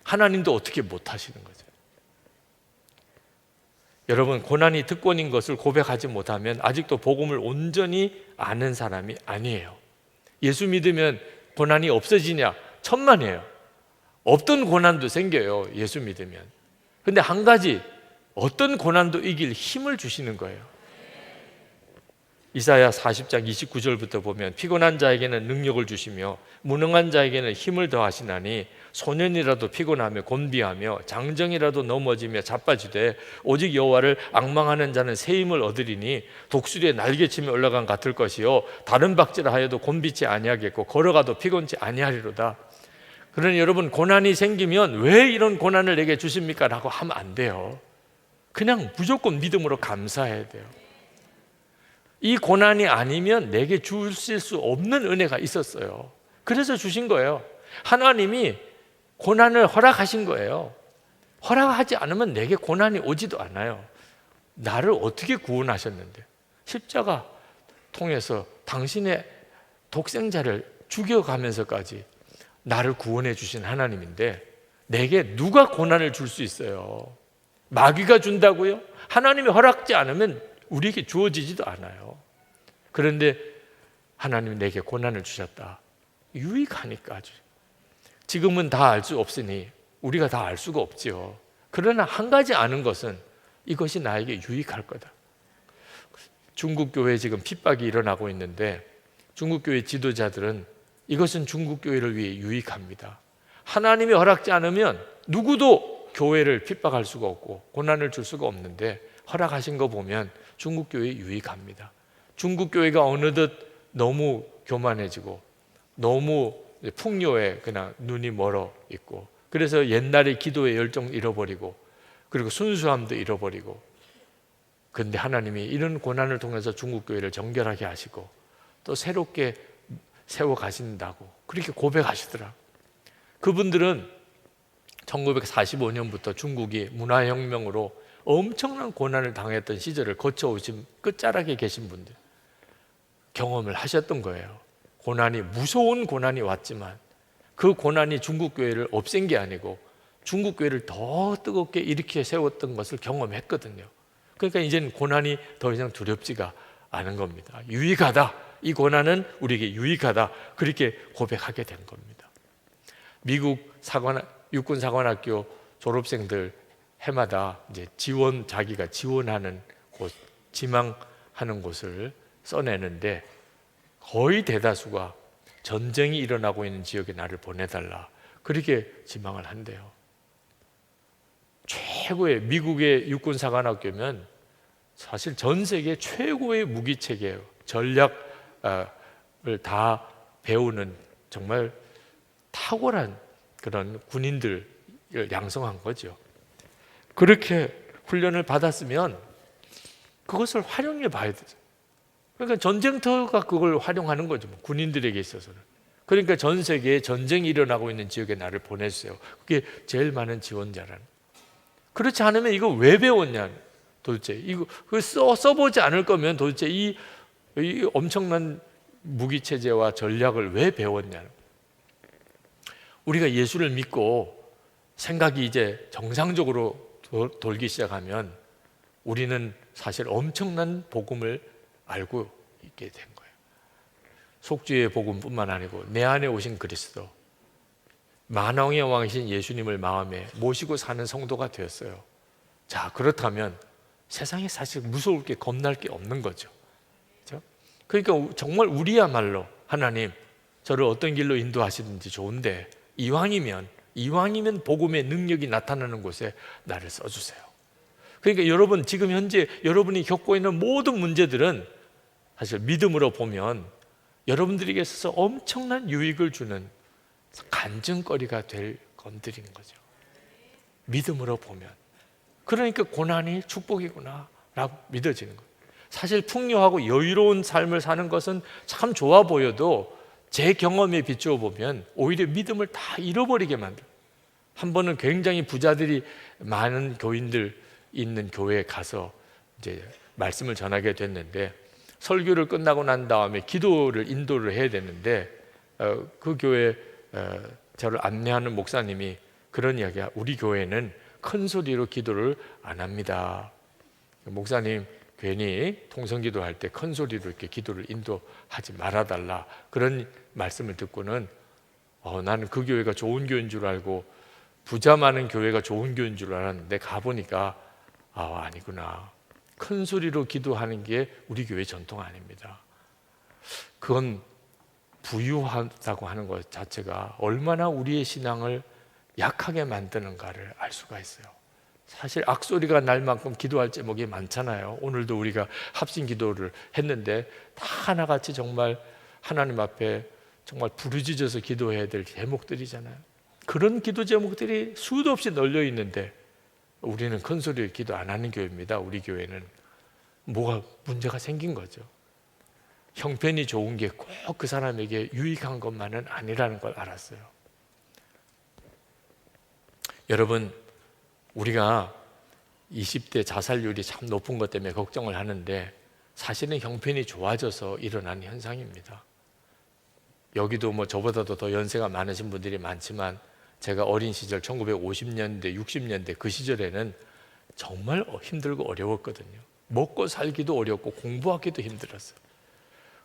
하나님도 어떻게 못 하시는 거죠. 여러분, 고난이 특권인 것을 고백하지 못하면 아직도 복음을 온전히 아는 사람이 아니에요. 예수 믿으면 고난이 없어지냐? 천만에요. 없던 고난도 생겨요, 예수 믿으면. 근데 한 가지, 어떤 고난도 이길 힘을 주시는 거예요. 이사야 40장 29절부터 보면, 피곤한 자에게는 능력을 주시며 무능한 자에게는 힘을 더하시나니 소년이라도 피곤하며 곤비하며 장정이라도 넘어지며 자빠지되 오직 여호와를 앙망하는 자는 새 힘을 얻으리니 독수리의 날개침에 올라간 같을 것이요 다른 박질을 하여도 곤비치 아니하겠고 걸어가도 피곤치 아니하리로다. 그러니 여러분, 고난이 생기면 왜 이런 고난을 내게 주십니까? 라고 하면 안 돼요. 그냥 무조건 믿음으로 감사해야 돼요. 이 고난이 아니면 내게 주실 수 없는 은혜가 있었어요. 그래서 주신 거예요. 하나님이 고난을 허락하신 거예요. 허락하지 않으면 내게 고난이 오지도 않아요. 나를 어떻게 구원하셨는데, 십자가 통해서 당신의 독생자를 죽여가면서까지 나를 구원해 주신 하나님인데 내게 누가 고난을 줄 수 있어요? 마귀가 준다고요? 하나님이 허락지 않으면 우리에게 주어지지도 않아요. 그런데 하나님이 내게 고난을 주셨다. 유익하니까 아주. 지금은 다 알 수 없으니 우리가 다 알 수가 없지요. 그러나 한 가지 아는 것은 이것이 나에게 유익할 거다. 중국 교회에 지금 핍박이 일어나고 있는데 중국 교회 지도자들은 이것은 중국 교회를 위해 유익합니다. 하나님이 허락지 않으면 누구도 교회를 핍박할 수가 없고 고난을 줄 수가 없는데 허락하신 거 보면 중국 교회에 유익합니다. 중국 교회가 어느덧 너무 교만해지고 너무 풍요에 그냥 눈이 멀어 있고, 그래서 옛날의 기도의 열정을 잃어버리고 그리고 순수함도 잃어버리고, 그런데 하나님이 이런 고난을 통해서 중국 교회를 정결하게 하시고 또 새롭게 세워 가신다고 그렇게 고백하시더라. 그분들은 1945년부터 중국이 문화혁명으로 엄청난 고난을 당했던 시절을 거쳐오신 끝자락에 계신 분들, 경험을 하셨던 거예요. 고난이, 무서운 고난이 왔지만 그 고난이 중국 교회를 없앤 게 아니고 중국 교회를 더 뜨겁게 일으켜 세웠던 것을 경험했거든요. 그러니까 이제는 고난이 더 이상 두렵지가 않은 겁니다. 유익하다, 이 고난은 우리에게 유익하다, 그렇게 고백하게 된 겁니다. 미국 육군 사관학교 졸업생들 해마다 이제 자기가 지원하는 곳, 지망 하는 곳을 써내는데 거의 대다수가 전쟁이 일어나고 있는 지역에 나를 보내달라 그렇게 지망을 한대요. 최고의 미국의 육군사관학교면 사실 전 세계 최고의 무기체계 전략을 다 배우는 정말 탁월한 그런 군인들을 양성한 거죠. 그렇게 훈련을 받았으면 그것을 활용해 봐야 되죠. 그러니까 전쟁터가 그걸 활용하는 거죠. 군인들에게 있어서는. 그러니까 전 세계에 전쟁이 일어나고 있는 지역에 나를 보내주세요. 그게 제일 많은 지원자라는. 그렇지 않으면 이거 왜 배웠냐? 도대체 이거 써보지 않을 거면 도대체 이 엄청난 무기 체제와 전략을 왜 배웠냐? 우리가 예수를 믿고 생각이 이제 정상적으로 돌기 시작하면 우리는 사실 엄청난 복음을 알고 있게 된 거예요. 속죄의 복음뿐만 아니고 내 안에 오신 그리스도, 만왕의 왕이신 예수님을 마음에 모시고 사는 성도가 되었어요. 자, 그렇다면 세상에 사실 무서울 게 겁날 게 없는 거죠. 그렇죠? 그러니까 정말 우리야말로 하나님 저를 어떤 길로 인도하시든지 좋은데 이왕이면 복음의 능력이 나타나는 곳에 나를 써주세요. 그러니까 여러분 지금 현재 여러분이 겪고 있는 모든 문제들은 사실 믿음으로 보면 여러분들에게 있어서 엄청난 유익을 주는 간증거리가 될 것들인 거죠. 믿음으로 보면. 그러니까 고난이 축복이구나 라고 믿어지는 거예요. 사실 풍요하고 여유로운 삶을 사는 것은 참 좋아 보여도 제 경험에 비추어 보면 오히려 믿음을 다 잃어버리게 만들어요. 한 번은 굉장히 부자들이 많은 교인들 있는 교회에 가서 이제 말씀을 전하게 됐는데 설교를 끝나고 난 다음에 기도를 인도를 해야 되는데 그 교회 저를 안내하는 목사님이 그런 이야기야. 우리 교회는 큰 소리로 기도를 안 합니다. 목사님 괜히 통성기도할 때 큰 소리로 이렇게 기도를 인도하지 말아달라 그런 말씀을 듣고는 나는 그 교회가 좋은 교회인 줄 알고 부자 많은 교회가 좋은 교회인 줄 알았는데 가보니까 아니구나. 큰 소리로 기도하는 게 우리 교회 전통 아닙니다. 그건 부유하다고 하는 것 자체가 얼마나 우리의 신앙을 약하게 만드는가를 알 수가 있어요. 사실 악소리가 날 만큼 기도할 제목이 많잖아요. 오늘도 우리가 합심 기도를 했는데 다 하나같이 정말 하나님 앞에 정말 부르짖어서 기도해야 될 제목들이잖아요. 그런 기도 제목들이 수도 없이 널려 있는데 우리는 큰 소리로 기도 안 하는 교회입니다. 우리 교회는 뭐가 문제가 생긴 거죠. 형편이 좋은 게 꼭 그 사람에게 유익한 것만은 아니라는 걸 알았어요. 여러분, 우리가 20대 자살률이 참 높은 것 때문에 걱정을 하는데 사실은 형편이 좋아져서 일어난 현상입니다. 여기도 뭐 저보다도 더 연세가 많으신 분들이 많지만 제가 어린 시절 1950년대, 60년대 그 시절에는 정말 힘들고 어려웠거든요. 먹고 살기도 어렵고 공부하기도 힘들었어요.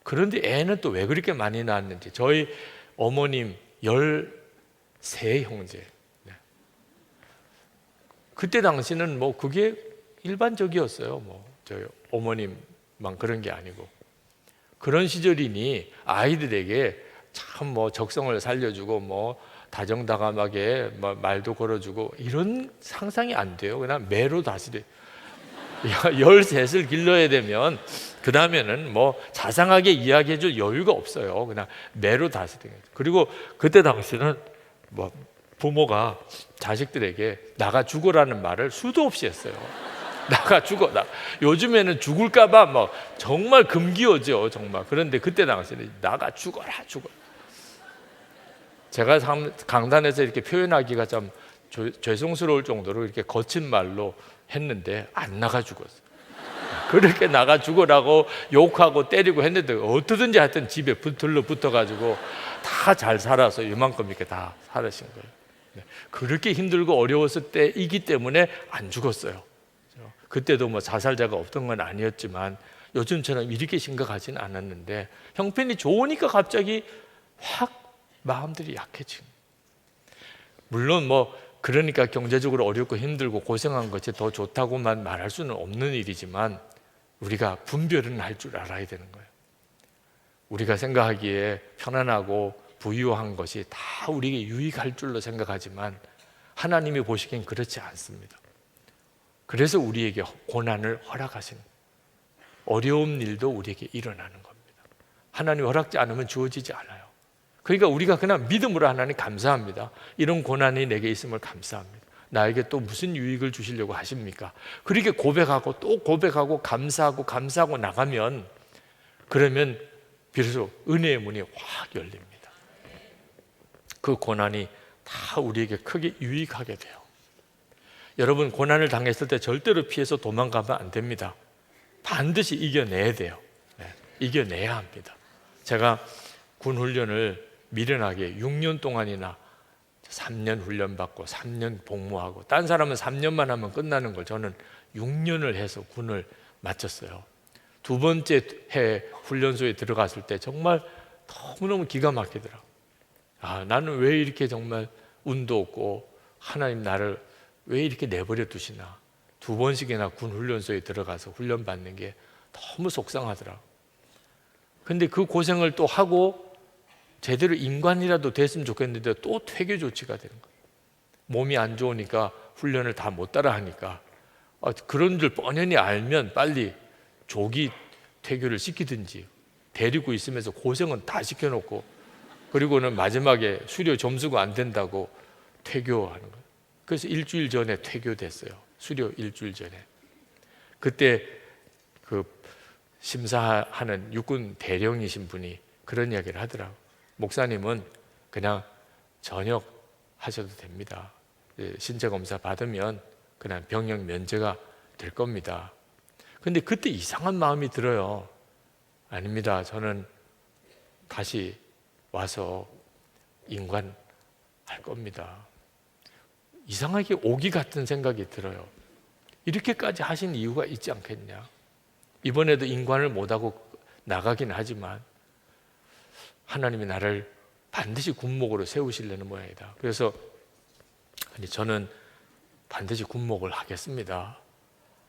그런데 애는 또 왜 그렇게 많이 낳았는지 저희 어머님 13형제 그때 당시는 뭐 그게 일반적이었어요. 뭐 저희 어머님만 그런 게 아니고 그런 시절이니 아이들에게 참 뭐 적성을 살려주고 뭐 다정다감하게 말도 걸어주고 이런 상상이 안 돼요. 그냥 매로 다스려. 13을 길러야 되면 그 다음에는 뭐 자상하게 이야기해 줄 여유가 없어요. 그냥 매로 다스리는 거죠. 그리고 그때 당시는 뭐 부모가 자식들에게 나가 죽어라는 말을 수도 없이 했어요. 나가 죽어. 요즘에는 죽을까봐 뭐 정말 금기어죠, 정말. 그런데 그때 당시에는 나가 죽어라, 죽어. 제가 강단에서 이렇게 표현하기가 좀 죄송스러울 정도로 이렇게 거친 말로 했는데 안 나가 죽었어요. 그렇게 나가 죽으라고 욕하고 때리고 했는데 어떻든지 하여튼 집에 들러붙어가지고 다 잘 살아서 이만큼 이렇게 다 살으신 거예요. 그렇게 힘들고 어려웠을 때이기 때문에 안 죽었어요. 그때도 뭐 자살자가 없던 건 아니었지만 요즘처럼 이렇게 심각하지는 않았는데 형편이 좋으니까 갑자기 확 마음들이 약해진. 물론 뭐 그러니까 경제적으로 어렵고 힘들고 고생한 것이 더 좋다고만 말할 수는 없는 일이지만 우리가 분별은 할 줄 알아야 되는 거예요. 우리가 생각하기에 편안하고 부유한 것이 다 우리에게 유익할 줄로 생각하지만 하나님이 보시기엔 그렇지 않습니다. 그래서 우리에게 고난을 허락하시는 거예요. 어려운 일도 우리에게 일어나는 겁니다. 하나님 허락지 않으면 주어지지 않아요. 그러니까 우리가 그냥 믿음으로 하나님 감사합니다. 이런 고난이 내게 있음을 감사합니다. 나에게 또 무슨 유익을 주시려고 하십니까? 그렇게 고백하고 또 고백하고 감사하고 나가면, 그러면 비로소 은혜의 문이 확 열립니다. 그 고난이 다 우리에게 크게 유익하게 돼요. 여러분, 고난을 당했을 때 절대로 피해서 도망가면 안 됩니다. 반드시 이겨내야 돼요. 이겨내야 합니다. 제가 군 훈련을 미련하게 6년 동안이나 3년 훈련받고 3년 복무하고, 딴 사람은 3년만 하면 끝나는 걸 저는 6년을 해서 군을 마쳤어요. 두 번째 해 훈련소에 들어갔을 때 정말 너무너무 기가 막히더라고요. 나는 왜 이렇게 정말 운도 없고 하나님 나를 왜 이렇게 내버려 두시나. 두 번씩이나 군 훈련소에 들어가서 훈련받는 게 너무 속상하더라고요. 근데 그 고생을 또 하고 제대로 인관이라도 됐으면 좋겠는데 또 퇴교 조치가 되는 거예요. 몸이 안 좋으니까 훈련을 다 못 따라 하니까, 그런 줄 뻔히 알면 빨리 조기 퇴교를 시키든지, 데리고 있으면서 고생은 다 시켜놓고 그리고는 마지막에 수료 점수가 안 된다고 퇴교하는 거예요. 그래서 일주일 전에 퇴교됐어요. 수료 일주일 전에. 그때 그 심사하는 육군 대령이신 분이 그런 이야기를 하더라고요. 목사님은 그냥 전역 하셔도 됩니다. 신체 검사 받으면 그냥 병역 면제가 될 겁니다. 근데 그때 이상한 마음이 들어요. 아닙니다. 저는 다시 와서 인관할 겁니다. 이상하게 오기 같은 생각이 들어요. 이렇게까지 하신 이유가 있지 않겠냐. 이번에도 인관을 못하고 나가긴 하지만 하나님이 나를 반드시 군목으로 세우시려는 모양이다. 그래서 저는 반드시 군목을 하겠습니다.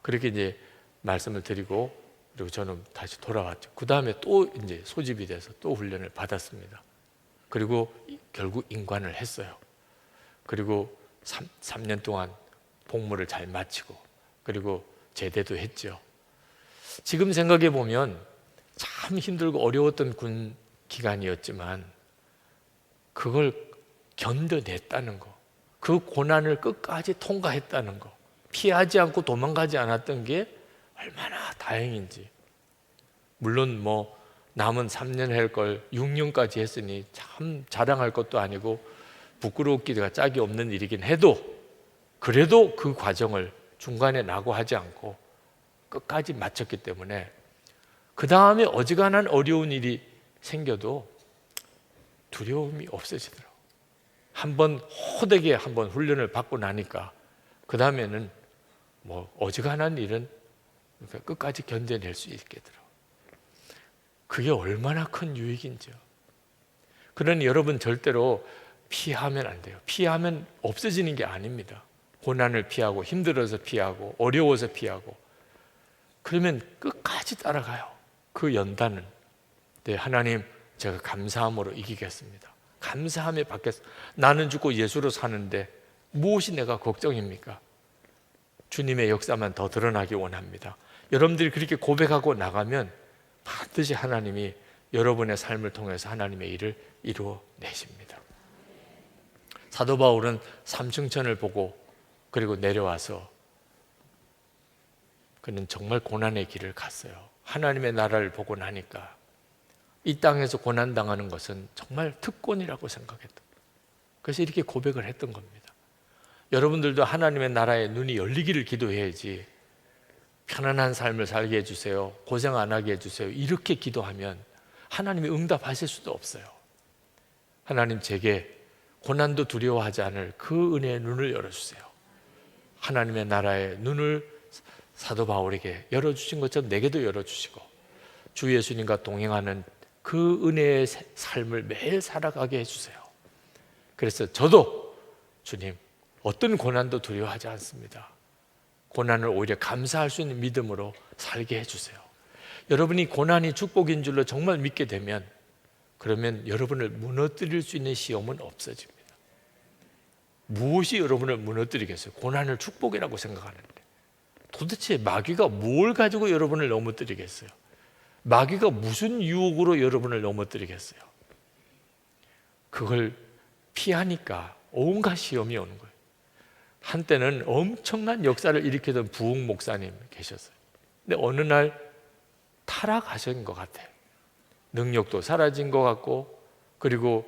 그렇게 이제 말씀을 드리고, 그리고 저는 다시 돌아왔죠. 그 다음에 또 이제 소집이 돼서 또 훈련을 받았습니다. 그리고 결국 인관을 했어요. 그리고 3년 동안 복무를 잘 마치고, 그리고 제대도 했죠. 지금 생각해 보면 참 힘들고 어려웠던 군 기간이었지만 그걸 견뎌냈다는 거, 그 고난을 끝까지 통과했다는 거, 피하지 않고 도망가지 않았던 게 얼마나 다행인지. 물론 뭐 남은 3년 할 걸 6년까지 했으니 참 자랑할 것도 아니고 부끄럽기가 짝이 없는 일이긴 해도, 그래도 그 과정을 중간에 낙오하지 않고 끝까지 마쳤기 때문에 그 다음에 어지간한 어려운 일이 생겨도 두려움이 없어지더라고요. 한번 호되게 한번 훈련을 받고 나니까 그 다음에는 뭐 어지간한 일은 끝까지 견뎌낼 수 있게 되더라고요. 그게 얼마나 큰 유익인지요. 그러니 여러분, 절대로 피하면 안 돼요. 피하면 없어지는 게 아닙니다. 고난을 피하고 힘들어서 피하고 어려워서 피하고, 그러면 끝까지 따라가요. 그 연단은. 네, 하나님, 제가 감사함으로 이기겠습니다. 감사함에 받겠습니다. 나는 죽고 예수로 사는데 무엇이 내가 걱정입니까? 주님의 역사만 더 드러나기 원합니다. 여러분들이 그렇게 고백하고 나가면 반드시 하나님이 여러분의 삶을 통해서 하나님의 일을 이루어내십니다. 사도 바울은 삼층천을 보고 그리고 내려와서 그는 정말 고난의 길을 갔어요. 하나님의 나라를 보고 나니까 이 땅에서 고난당하는 것은 정말 특권이라고 생각했던, 그래서 이렇게 고백을 했던 겁니다. 여러분들도 하나님의 나라에 눈이 열리기를 기도해야지, 편안한 삶을 살게 해주세요, 고생 안 하게 해주세요, 이렇게 기도하면 하나님이 응답하실 수도 없어요. 하나님, 제게 고난도 두려워하지 않을 그 은혜의 눈을 열어주세요. 하나님의 나라의 눈을 사도 바울에게 열어주신 것처럼 내게도 열어주시고, 주 예수님과 동행하는 그 은혜의 삶을 매일 살아가게 해주세요. 그래서 저도 주님, 어떤 고난도 두려워하지 않습니다. 고난을 오히려 감사할 수 있는 믿음으로 살게 해주세요. 여러분이 고난이 축복인 줄로 정말 믿게 되면, 그러면 여러분을 무너뜨릴 수 있는 시험은 없어집니다. 무엇이 여러분을 무너뜨리겠어요? 고난을 축복이라고 생각하는데 도대체 마귀가 뭘 가지고 여러분을 넘어뜨리겠어요? 마귀가 무슨 유혹으로 여러분을 넘어뜨리겠어요? 그걸 피하니까 온갖 시험이 오는 거예요. 한때는 엄청난 역사를 일으키던 부흥 목사님 계셨어요. 근데 어느 날 타락하신 것 같아요. 능력도 사라진 것 같고, 그리고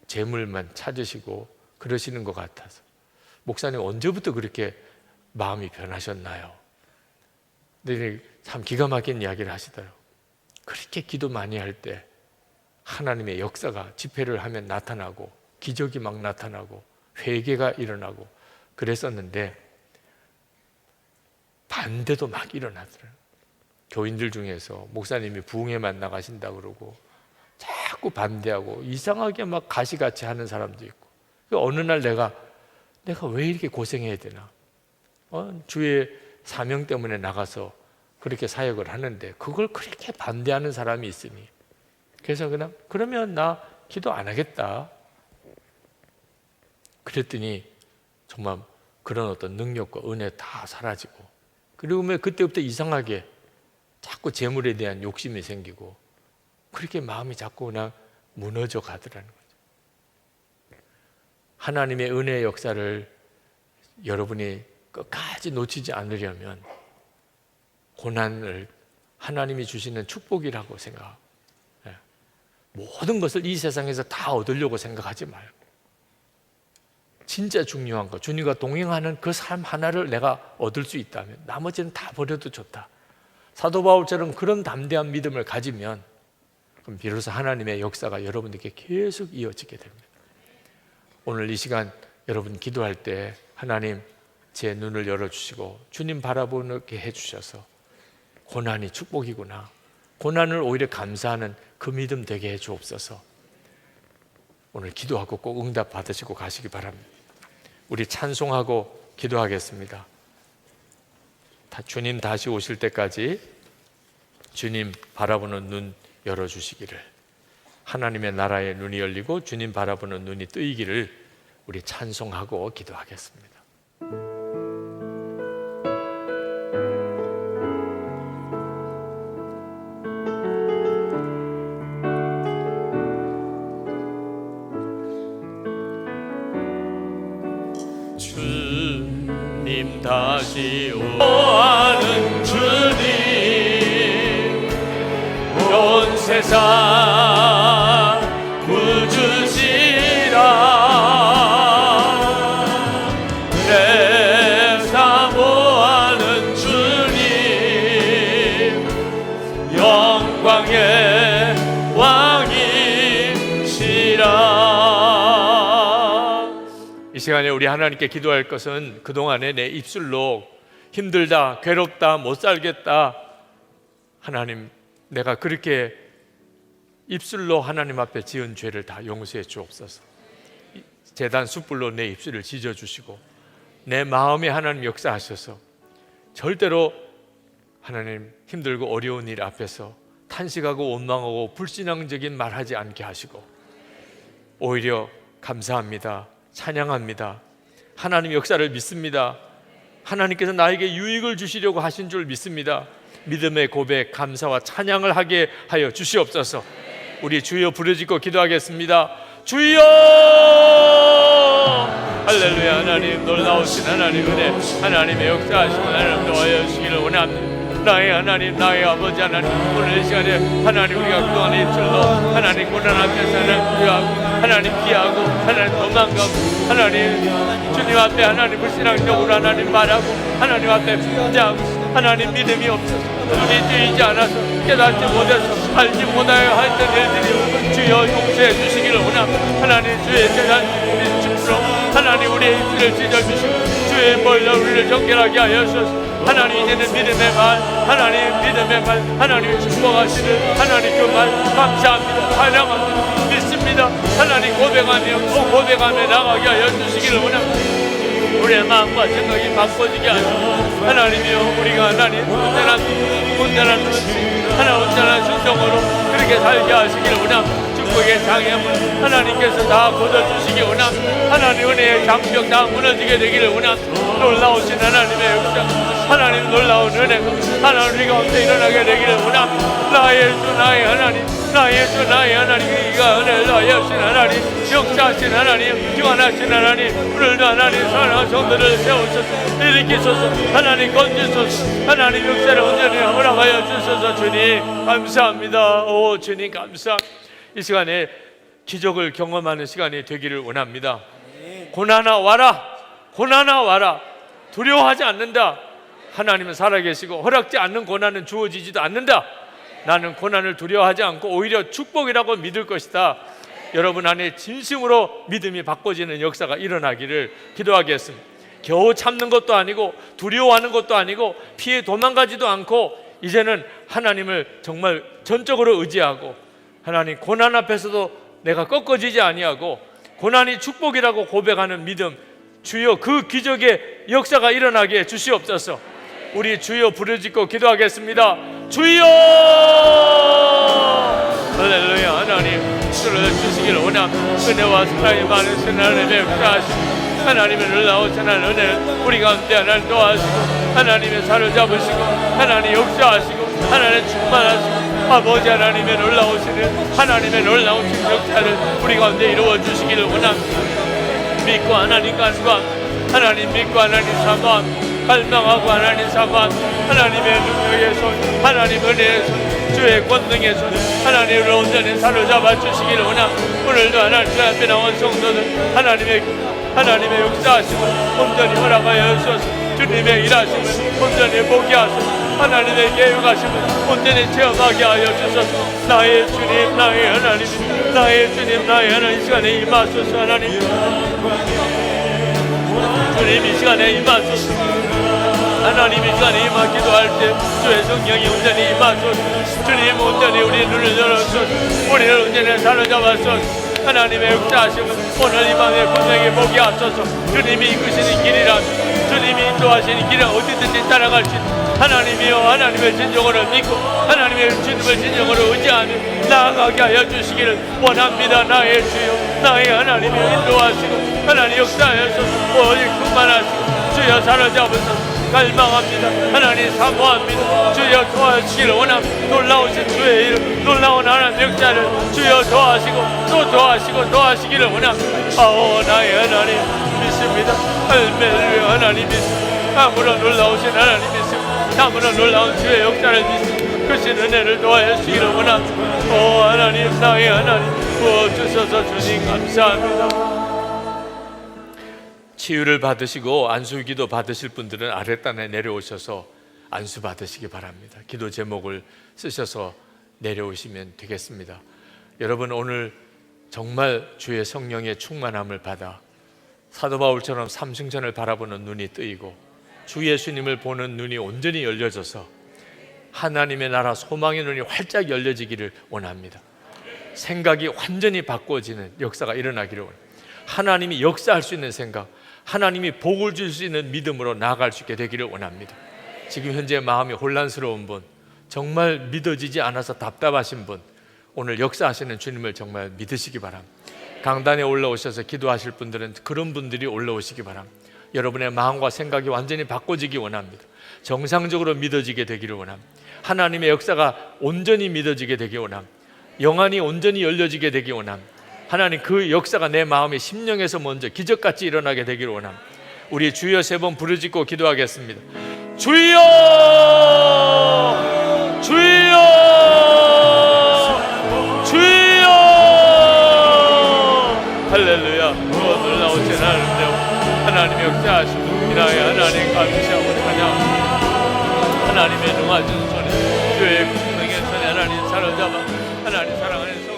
재물만 찾으시고 그러시는 것 같아서, 목사님 언제부터 그렇게 마음이 변하셨나요? 근데 참 기가 막힌 이야기를 하시더라고요. 그렇게 기도 많이 할 때 하나님의 역사가 집회를 하면 나타나고, 기적이 막 나타나고, 회개가 일어나고 그랬었는데 반대도 막 일어나더라고요. 교인들 중에서 목사님이 부흥회만 나가신다 그러고 자꾸 반대하고 이상하게 막 가시같이 하는 사람도 있고, 어느 날 내가 왜 이렇게 고생해야 되나? 주의 사명 때문에 나가서 그렇게 사역을 하는데 그걸 그렇게 반대하는 사람이 있으니, 그래서 그러면 나 기도 안 하겠다. 그랬더니 정말 그런 어떤 능력과 은혜 다 사라지고, 그리고 그때부터 이상하게 자꾸 재물에 대한 욕심이 생기고, 그렇게 마음이 자꾸 그냥 무너져 가더라는 거죠. 하나님의 은혜의 역사를 여러분이 끝까지 놓치지 않으려면 고난을 하나님이 주시는 축복이라고 생각하고, 모든 것을 이 세상에서 다 얻으려고 생각하지 말고, 진짜 중요한 거, 주님과 동행하는 그 삶 하나를 내가 얻을 수 있다면 나머지는 다 버려도 좋다. 사도 바울처럼 그런 담대한 믿음을 가지면, 그럼 비로소 하나님의 역사가 여러분에게 계속 이어지게 됩니다. 오늘 이 시간 여러분 기도할 때 하나님 제 눈을 열어주시고 주님 바라보게 해주셔서 고난이 축복이구나, 고난을 오히려 감사하는 그 믿음 되게 해주옵소서. 오늘 기도하고 꼭 응답 받으시고 가시기 바랍니다. 우리 찬송하고 기도하겠습니다. 주님 다시 오실 때까지 주님 바라보는 눈 열어주시기를, 하나님의 나라의 눈이 열리고 주님 바라보는 눈이 뜨이기를 우리 찬송하고 기도하겠습니다. 주님 다시 오하는 주님, 온 세상 구주시라. 내 사모하는 주님, 영광의 왕이시라. 이 시간에 우리 하나님께 기도할 것은, 그동안에 내 입술로 힘들다, 괴롭다, 못 살겠다, 하나님 내가 그렇게 입술로 하나님 앞에 지은 죄를 다 용서해 주옵소서. 제단 숯불로 내 입술을 지져주시고 내 마음에 하나님 역사하셔서 절대로 하나님 힘들고 어려운 일 앞에서 탄식하고 원망하고 불신앙적인 말하지 않게 하시고, 오히려 감사합니다, 찬양합니다, 하나님 역사를 믿습니다, 하나님께서 나에게 유익을 주시려고 하신 줄 믿습니다, 믿음의 고백, 감사와 찬양을 하게 하여 주시옵소서. 우리 주여 부르짖고 기도하겠습니다. 주여! 할렐루야. 하나님 놀라우신 하나님 은혜, 하나님의 역사하시고 하나님 도와여 주시기를 원합니다. 나의 하나님, 나의 아버지 하나님, 오늘 이 시간에 하나님 우리가 그동안의 입술로 하나님 고난 앞에서 하나님 구하고, 하나님 피하고, 하나님 도망가고, 하나님 주님 앞에 하나님 불신앙적으로 하나님 말하고, 하나님 앞에 분자하고, 하나님 믿음이 없어서 눈이 뜨이지 않아서 깨닫지 못해서 알지 못하여 했던 일들이 주여 용서해 주시기를 원합니다. 하나님 주의 재산 우리 주로 하나님 우리의 입술을 찢어주시고 주의 벌로 우리를 정결하게 하여 주소서. 하나님 이제는 믿음의 말, 하나님 믿음의 말, 하나님이 축복하시는 하나님 그 말 감사합니다, 찬양합니다, 믿습니다. 하나님 고백하며 나가게 하여 주시기를 원합니다. 우리의 마음과 생각이 바꿔지게 하시고 하나님이여 우리가 하나님 온전한 온전한 순종으로 그렇게 살게 하시기를 원합니다. 축복의 장애물 하나님께서 다 거둬주시기 원합니다. 하나님 은혜의 장벽 다 무너지게 되기를 원합니다. 놀라우신 하나님의 역사, 하나님 놀라운 은혜가 하나님 우리 가운데 일어나게 되기를 원합니다. 나의 주 나의 하나님, 나의 주 나의 하나님, 이가 은혜를 다하신 하나님, 역사하신 하나님, 주관하신 하나님, 오늘도 하나님 사랑하는 성도를 세우셔서 일으키소서. 하나님 건지소서. 하나님 역사를 온전히 허락하여 주소서. 주님 감사합니다. 오 주님 감사합니다. 이 시간에 기적을 경험하는 시간이 되기를 원합니다. 고난아 와라, 고난아 와라. 두려워하지 않는다. 하나님은 살아계시고 허락지 않는 고난은 주어지지도 않는다. 나는 고난을 두려워하지 않고 오히려 축복이라고 믿을 것이다. 여러분 안에 진심으로 믿음이 바꿔지는 역사가 일어나기를 기도하겠습니다. 겨우 참는 것도 아니고 두려워하는 것도 아니고 피해 도망가지도 않고 이제는 하나님을 정말 전적으로 의지하고 하나님 고난 앞에서도 내가 꺾어지지 아니하고 고난이 축복이라고 고백하는 믿음, 주여 그 기적의 역사가 일어나게 해 주시옵소서. 우리 주여 부르짖고 기도하겠습니다. 주여 할렐루야. 하나님 주시기를 원합니다. 은혜와 사랑이 많으신 하나님의 역사하시고 하나님의 놀라우신 은혜를 우리 가운데 하나님 도와주시고 하나님의 사로잡으시고 하나님 역사하시고 하나님 충만하시고 아버지 하나님의 놀라우시는 하나님의 놀라우신 역사를 우리 가운데 이루어 주시기를 원합니다. 믿고 하나님 간구함, 하나님 믿고 하나님 사모함, 갈망하고 하나님 사모함, 하나님의 능력의 손, 하나님 은혜의 손, 주의 권능의 손, 하나님을 온전히 사로잡아 주시기를 원합니다. 오늘도 하나님 주 앞에 나온 성도들 하나님의 역사하심을 온전히 허락하여 주소서. 주님의 일하심을 온전히 보게 하소서. 하나님의 계획하심을 온전히 체험하게 하여 주소서. 나의 주님 나의 하나님, 나의 주님 나의 하나님, 이 시간에 임하소서. 하나님 주님 이 시간에 임하소서. 하나님 이 시간에 임하 기도할 때 주의 성령이 온전히 임하소서. 주님 온전히 우리의 눈을 열어소서. 우리를 온전히 사로잡아소서. 하나님의 역사하심을 오늘 이 밤에 분명히 보게 하소서. 주님이 이끄시는 길이라, 주님이 인도하시는 길은 어디든지 따라갈 수 있는 하나님이여, 하나님의 진정으로 믿고 하나님의 주님을 진정으로 의지하며 나아가게 하여 주시기를 원합니다. 나의 주여 나의 하나님이여 인도하시고 하나님 역사하셔서 오직 충만하시고 주여 사로잡으소서. 갈망합니다. 하나님 사모합니다. 주여 도와주시기를 원합니다. 놀라우신 주의 이름, 놀라운 하나님 역사를 주여 도와하시고 또 도와하시기를 원합니다. 아오 나의 하나님 믿습니다. 할렐루야. 하나님 믿습니다. 아무런 놀라우신 하나님 믿습니다. 아무런 놀라운 주의 역사를 믿습니다. 크신 은혜를 도와해 주시기를 원합니다. 오 하나님 나의 하나님 부어주셔서 주님 감사합니다. 치유를 받으시고 안수기도 받으실 분들은 아랫단에 내려오셔서 안수 받으시기 바랍니다. 기도 제목을 쓰셔서 내려오시면 되겠습니다. 여러분 오늘 정말 주의 성령의 충만함을 받아 사도 바울처럼 삼승천을 바라보는 눈이 뜨이고 주 예수님을 보는 눈이 온전히 열려져서 하나님의 나라 소망의 눈이 활짝 열려지기를 원합니다. 생각이 완전히 바꿔지는 역사가 일어나기를 원합니다. 하나님이 역사할 수 있는 생각, 하나님이 복을 줄 수 있는 믿음으로 나아갈 수 있게 되기를 원합니다. 지금 현재 마음이 혼란스러운 분, 정말 믿어지지 않아서 답답하신 분, 오늘 역사하시는 주님을 정말 믿으시기 바랍니다. 강단에 올라오셔서 기도하실 분들은 그런 분들이 올라오시기 바랍니다. 여러분의 마음과 생각이 완전히 바꿔지기 원합니다. 정상적으로 믿어지게 되기를 원합니다. 하나님의 역사가 온전히 믿어지게 되기 원합니다. 영안이 온전히 열려지게 되기 원합니다. 하나님 그 역사가 내 마음의 심령에서 먼저 기적같이 일어나게 되기를 원합니다. 우리 주여 3번 부르짖고 기도하겠습니다. 주여 주여 주여 할렐루야. 놀라우신 하나님의 역사하시고 나의 하나님 감시하고 찬양합니다. 하나님의 능하신 손에 주의 공능의 손에 하나님 사로잡아 하나님 사랑하는 손